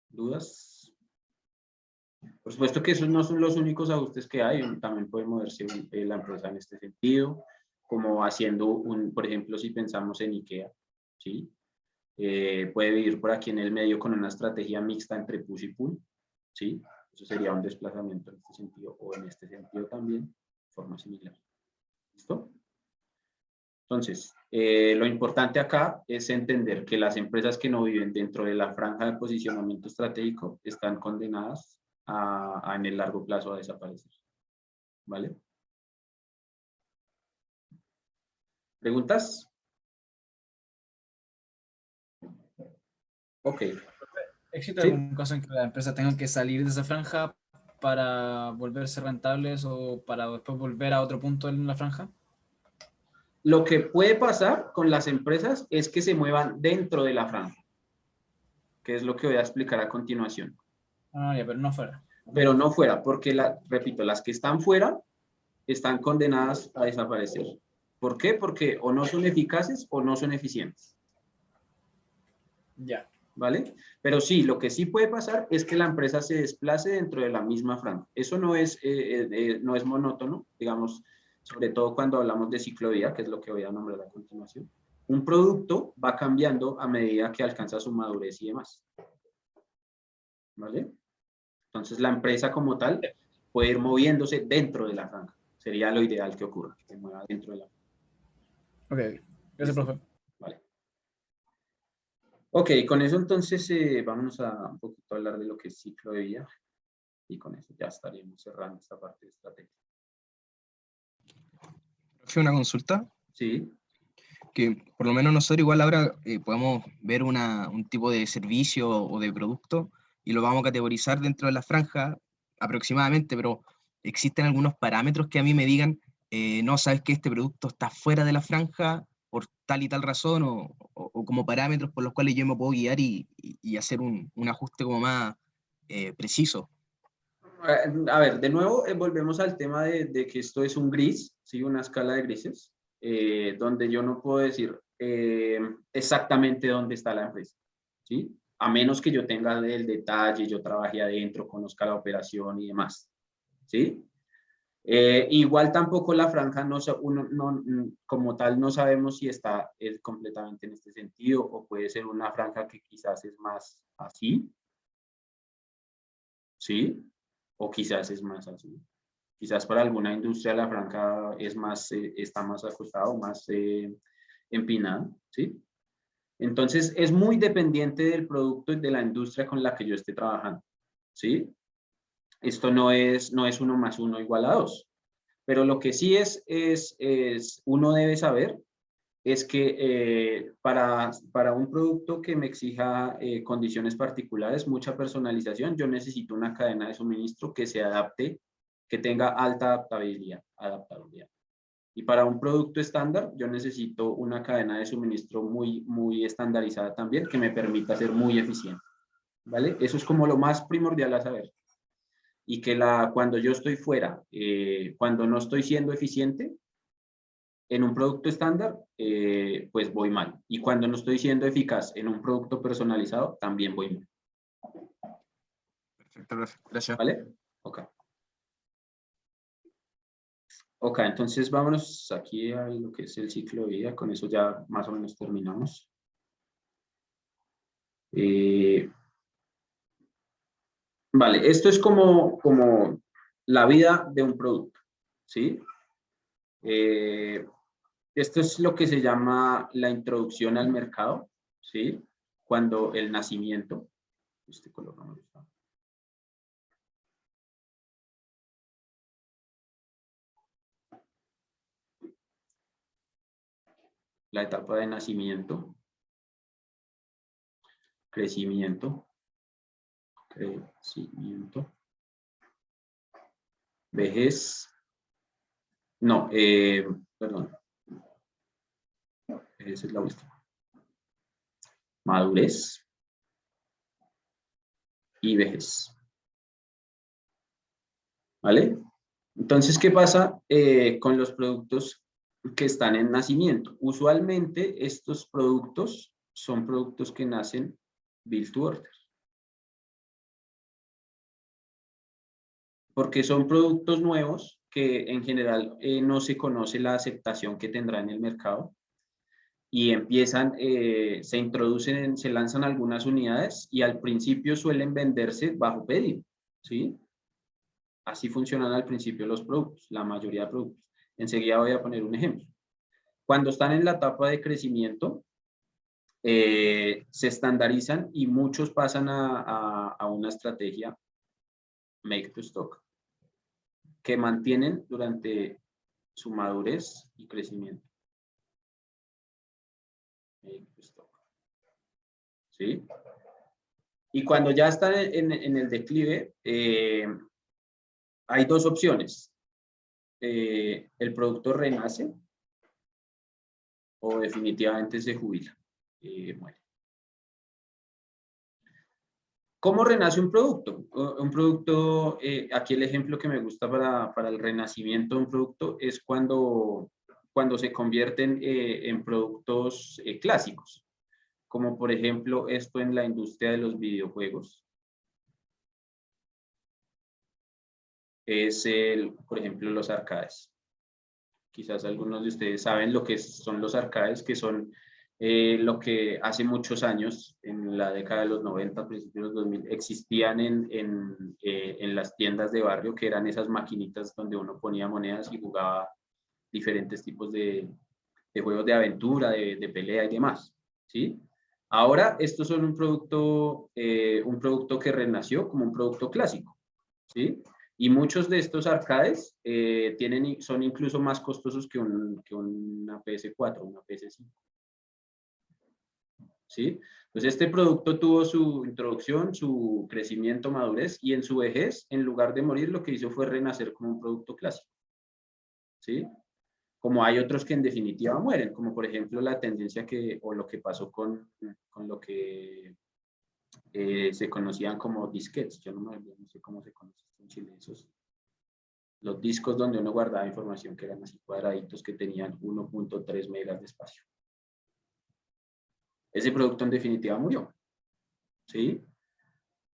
¿Dudas? Por supuesto que esos no son los únicos ajustes que hay, también puede moverse la empresa en este sentido, como haciendo por ejemplo, si pensamos en IKEA, ¿sí? Puede vivir por aquí en el medio con una estrategia mixta entre push y pull, ¿sí? Eso sería un desplazamiento en este sentido, o en este sentido también, de forma similar. ¿Listo? Entonces, lo importante acá es entender que las empresas que no viven dentro de la franja de posicionamiento estratégico están condenadas en el largo plazo a desaparecer. ¿Vale? ¿Preguntas? Ok. ¿Existe ¿Sí? algún caso en que las empresas tengan que salir de esa franja para volverse rentables o para después volver a otro punto en la franja? Lo que puede pasar con las empresas es que se muevan dentro de la franja, que es lo que voy a explicar a continuación. Ah, ya, pero no fuera. Pero no fuera, porque, repito, las que están fuera están condenadas a desaparecer. ¿Por qué? Porque o no son eficaces o no son eficientes. Ya. ¿Vale? Pero sí, lo que sí puede pasar es que la empresa se desplace dentro de la misma franja. Eso no es monótono, digamos, sobre todo cuando hablamos de ciclovía, que es lo que voy a nombrar a continuación. Un producto va cambiando a medida que alcanza su madurez y demás. ¿Vale? Entonces la empresa como tal puede ir moviéndose dentro de la franja. Sería lo ideal que ocurra, que se mueva dentro de la franja. Ok, gracias, profe. Vale. Ok, con eso entonces vámonos a un poquito a hablar de lo que es ciclo de vida, y con eso ya estaríamos cerrando esta parte de estrategia. Profe, una consulta. Sí. Que por lo menos nosotros igual ahora podemos ver un tipo de servicio o de producto y lo vamos a categorizar dentro de la franja aproximadamente, pero existen algunos parámetros que a mí me digan, no, sabes que este producto está fuera de la franja por tal y tal razón, o como parámetros por los cuales yo me puedo guiar y hacer un ajuste como más preciso. A ver, de nuevo volvemos al tema de que esto es un gris, ¿sí? Una escala de grises, donde yo no puedo decir exactamente dónde está la empresa, ¿sí? A menos que yo tenga el detalle, yo trabajé adentro, conozca la operación y demás, ¿sí? Igual tampoco la franja, como tal, no sabemos si está completamente en este sentido o puede ser una franja que quizás es más así, ¿sí? O quizás es más así. Quizás para alguna industria la franja es más, está más acostado, más empinada, ¿sí? Entonces, es muy dependiente del producto y de la industria con la que yo esté trabajando, ¿sí? Esto no es 1 más 1 igual a 2. Pero lo que sí uno debe saber es que para un producto que me exija condiciones particulares, mucha personalización, yo necesito una cadena de suministro que se adapte, que tenga alta adaptabilidad. Y para un producto estándar, yo necesito una cadena de suministro muy estandarizada también, que me permita ser muy eficiente, ¿vale? Eso es como lo más primordial a saber. Y que cuando yo estoy fuera, cuando no estoy siendo eficiente en un producto estándar, pues voy mal. Y cuando no estoy siendo eficaz en un producto personalizado, también voy mal. Perfecto, gracias. ¿Vale? Ok. Ok, entonces vámonos aquí a lo que es el ciclo de vida. Con eso ya más o menos terminamos. Vale, esto es como la vida de un producto, ¿sí? Esto es lo que se llama la introducción al mercado, ¿sí? Cuando el nacimiento, este color no me gusta. La etapa de nacimiento, crecimiento, vejez, no, perdón, esa es la última, madurez y vejez, ¿vale? Entonces, ¿qué pasa con los productos que están en nacimiento? Usualmente estos productos son productos que nacen build to order. Porque son productos nuevos que en general no se conoce la aceptación que tendrá en el mercado y empiezan, se introducen, se lanzan algunas unidades y al principio suelen venderse bajo pedido, ¿sí? Así funcionan al principio los productos, la mayoría de productos. Enseguida voy a poner un ejemplo. Cuando están en la etapa de crecimiento, se estandarizan y muchos pasan a una estrategia make to stock, que mantienen durante su madurez y crecimiento. ¿Sí? Y cuando ya están en el declive, hay dos opciones. El producto renace o definitivamente se jubila, muere. ¿Cómo renace un producto? Un producto, aquí el ejemplo que me gusta para el renacimiento de un producto es cuando se convierten en productos clásicos, como por ejemplo esto en la industria de los videojuegos. Es por ejemplo, los arcades. Quizás algunos de ustedes saben lo que son los arcades, que son lo que hace muchos años, en la década de los 90, principios de los 2000, existían en las tiendas de barrio, que eran esas maquinitas donde uno ponía monedas y jugaba diferentes tipos de juegos de aventura, de pelea y demás, ¿sí? Ahora, estos son un producto que renació como un producto clásico, ¿sí? Y muchos de estos arcades son incluso más costosos que una PS4, una PS5. ¿Sí? Entonces este producto tuvo su introducción, su crecimiento, madurez, y en su vejez, en lugar de morir, lo que hizo fue renacer como un producto clásico. ¿Sí? Como hay otros que en definitiva mueren, como por ejemplo la tendencia o lo que pasó con lo que se conocían como disquetes. Yo no sé cómo se conoce en Chile esos. Los discos donde uno guardaba información, que eran así cuadraditos que tenían 1.3 megas de espacio. ese producto en definitiva murió. ¿Sí?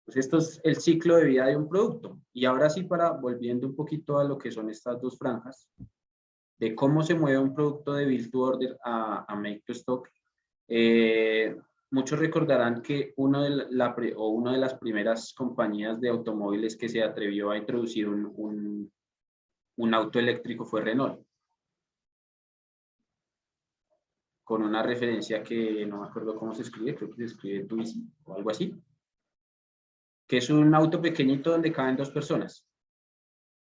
Pues esto es el ciclo de vida de un producto. Y ahora sí, volviendo un poquito a lo que son estas dos franjas, de cómo se mueve un producto de Build to Order a Make to Stock, muchos recordarán que una de las primeras compañías de automóviles que se atrevió a introducir un auto eléctrico fue Renault. Con una referencia que no me acuerdo cómo se escribe, creo que se escribe Twizy o algo así, que es un auto pequeñito donde caben 2 personas.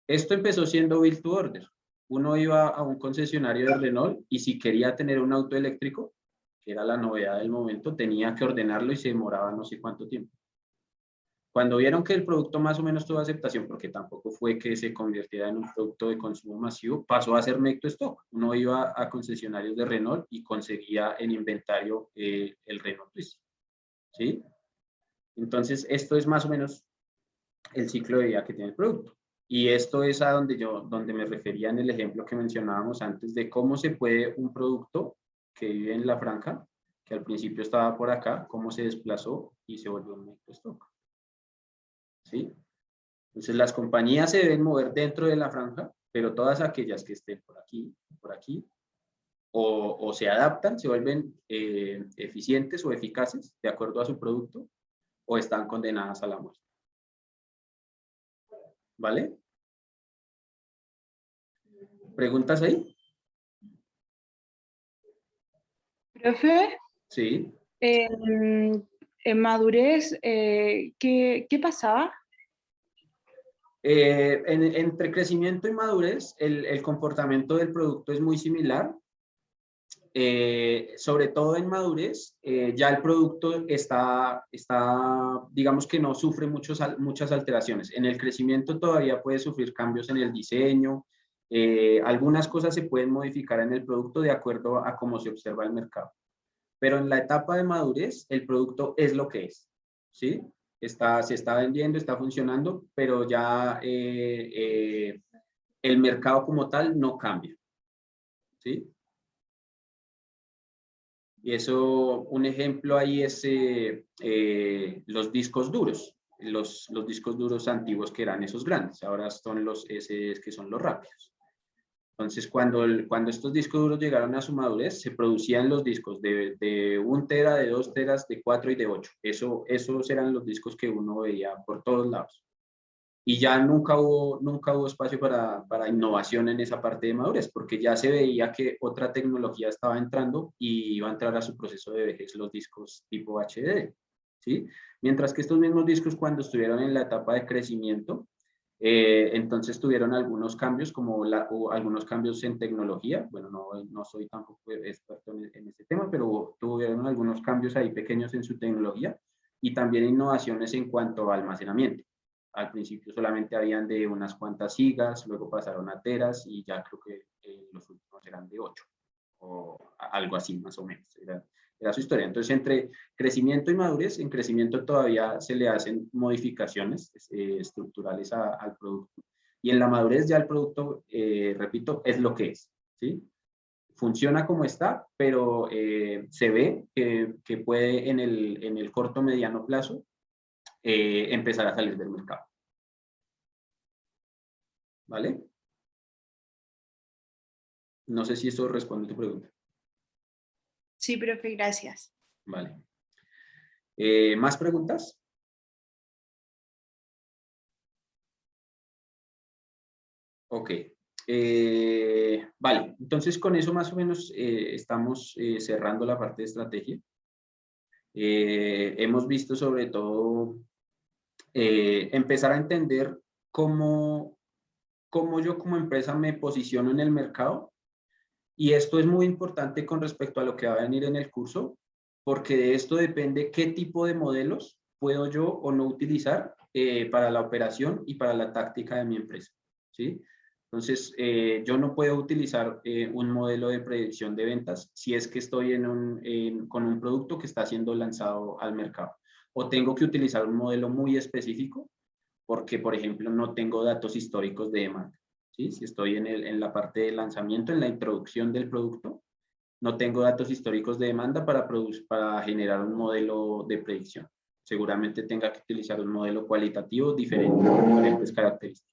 Esto empezó siendo Build to Order. Uno iba a un concesionario de Renault y si quería tener un auto eléctrico, que era la novedad del momento, tenía que ordenarlo y se demoraba no sé cuánto tiempo. Cuando vieron que el producto más o menos tuvo aceptación, porque tampoco fue que se convirtiera en un producto de consumo masivo, pasó a ser Make to Stock. Uno iba a concesionarios de Renault y conseguía en inventario el Renault Twizy. ¿Sí? Entonces, esto es más o menos el ciclo de vida que tiene el producto. Y esto es a donde me refería en el ejemplo que mencionábamos antes de cómo se puede un producto que vive en la franja, que al principio estaba por acá, cómo se desplazó y se volvió un Make to Stock. ¿Sí? Entonces las compañías se deben mover dentro de la franja, pero todas aquellas que estén por aquí, o se adaptan, se vuelven eficientes o eficaces de acuerdo a su producto, o están condenadas a la muerte. ¿Vale? ¿Preguntas ahí? Profe, Sí. en madurez, ¿qué pasaba? Entre crecimiento y madurez, el comportamiento del producto es muy similar. Sobre todo en madurez, ya el producto está, digamos que no sufre muchas alteraciones. En el crecimiento todavía puede sufrir cambios en el diseño. Algunas cosas se pueden modificar en el producto de acuerdo a cómo se observa el mercado. Pero en la etapa de madurez, el producto es lo que es. ¿Sí? Se está vendiendo, está funcionando, pero ya el mercado como tal no cambia. ¿Sí? Y eso, un ejemplo ahí es los discos duros. Los discos duros antiguos que eran esos grandes, ahora son los SDs que son los rápidos. Entonces, cuando estos discos duros llegaron a su madurez, se producían los discos de 1 tera, de 2 teras, de 4 y de 8. Esos eran los discos que uno veía por todos lados. Y ya nunca hubo espacio para innovación en esa parte de madurez, porque ya se veía que otra tecnología estaba entrando y iba a entrar a su proceso de vejez los discos tipo HDD. ¿Sí? Mientras que estos mismos discos, cuando estuvieron en la etapa de crecimiento, entonces tuvieron algunos cambios, o algunos cambios en tecnología. Bueno, no soy tampoco experto en este tema, pero tuvieron algunos cambios ahí pequeños en su tecnología y también innovaciones en cuanto a almacenamiento. Al principio solamente habían de unas cuantas gigas, luego pasaron a teras y ya creo que los últimos eran de 8 o algo así más o menos. Era su historia. Entonces, entre crecimiento y madurez, en crecimiento todavía se le hacen modificaciones estructurales al producto. Y en la madurez ya el producto, repito, es lo que es. ¿Sí? Funciona como está, pero se ve que puede en el corto mediano plazo empezar a salir del mercado. ¿Vale? No sé si eso responde a tu pregunta. Sí, profe, gracias. Vale. ¿Más preguntas? Ok. Vale, entonces con eso más o menos estamos cerrando la parte de estrategia. Hemos visto sobre todo empezar a entender cómo yo como empresa me posiciono en el mercado. Y esto es muy importante con respecto a lo que va a venir en el curso, porque de esto depende qué tipo de modelos puedo yo o no utilizar para la operación y para la táctica de mi empresa. ¿Sí? Entonces, yo no puedo utilizar un modelo de predicción de ventas si es que estoy con un producto que está siendo lanzado al mercado. O tengo que utilizar un modelo muy específico porque, por ejemplo, no tengo datos históricos de demanda. ¿Sí? Si estoy en la parte de lanzamiento, en la introducción del producto, No tengo datos históricos de demanda para generar un modelo de predicción. Seguramente tenga que utilizar un modelo cualitativo diferente, con diferentes características.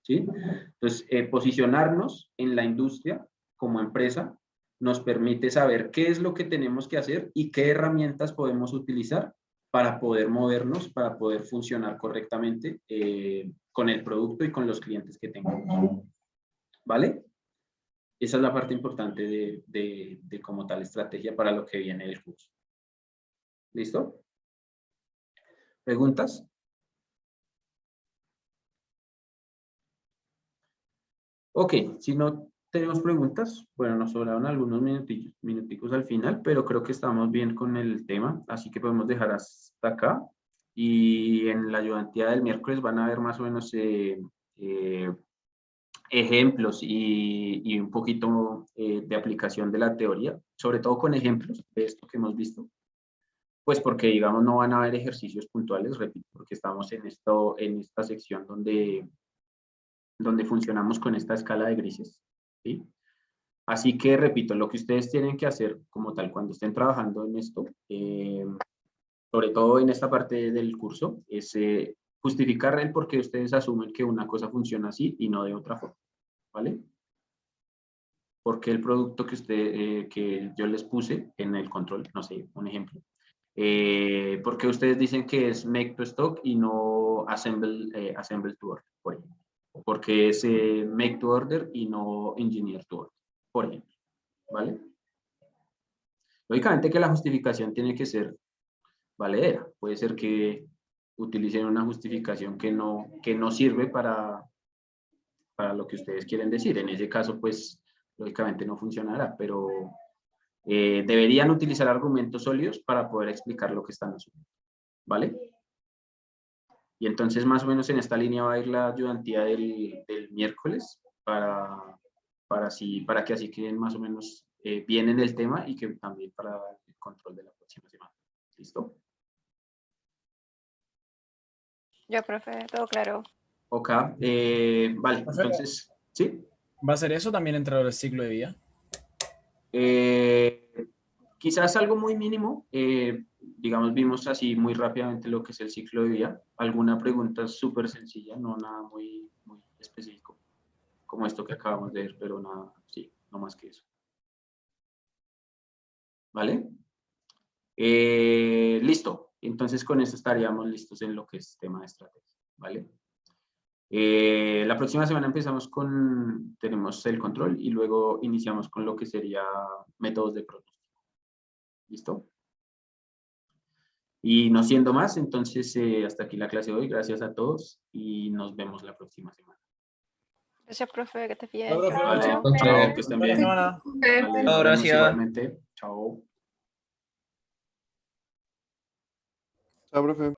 ¿Sí? Entonces, posicionarnos en la industria como empresa nos permite saber qué es lo que tenemos que hacer y qué herramientas podemos utilizar para poder movernos, para poder funcionar correctamente con el producto y con los clientes que tengamos. ¿Vale? Esa es la parte importante de como tal estrategia para lo que viene del curso. ¿Listo? ¿Preguntas? Ok, si no tenemos preguntas, bueno, nos sobraron algunos minuticos al final, pero creo que estamos bien con el tema, así que podemos dejar hasta acá. Y en la ayudantía del miércoles van a ver más o menos ejemplos y un poquito de aplicación de la teoría, sobre todo con ejemplos de esto que hemos visto. Pues porque, digamos, no van a haber ejercicios puntuales, repito, porque estamos en esta sección donde funcionamos con esta escala de grises, ¿sí? Así que, repito, lo que ustedes tienen que hacer como tal cuando estén trabajando en esto, sobre todo en esta parte del curso, es justificar el por qué ustedes asumen que una cosa funciona así y no de otra forma, ¿vale? Porque el producto que yo les puse en el control, no sé, un ejemplo, ¿por qué ustedes dicen que es make to stock y no assemble to order, por ejemplo? Porque es make to order y no engineer to order, por ejemplo, ¿vale? Lógicamente que la justificación tiene que ser valedera. Puede ser que utilicen una justificación que no sirve para lo que ustedes quieren decir. En ese caso, pues, lógicamente no funcionará, pero deberían utilizar argumentos sólidos para poder explicar lo que están asumiendo, ¿vale? Y entonces, más o menos en esta línea va a ir la ayudantía del miércoles para que así queden más o menos bien en el tema y que también para el control de la próxima semana. ¿Listo? Ya, profe, todo claro. Ok, vale, Profe, entonces, ¿sí? ¿va a ser eso también dentro del ciclo de vida? Quizás algo muy mínimo, digamos, vimos así muy rápidamente lo que es el ciclo de vida. Alguna pregunta súper sencilla, no nada muy específico, como esto que acabamos de ver, pero nada, sí, no más que eso. ¿Vale? Listo, entonces con esto estaríamos listos en lo que es tema de estrategia, ¿vale? La próxima semana tenemos el control y luego iniciamos con lo que sería métodos de pronóstico. ¿Listo? Y no siendo más, entonces hasta aquí la clase de hoy. Gracias a todos y nos vemos la próxima semana. Gracias, profe, que estés bien. Chao, profe. Vale, Chao. chao, que estén Buena bien. semana. Vale, nos vemos gracias. igualmente. Chao. Chao, profe.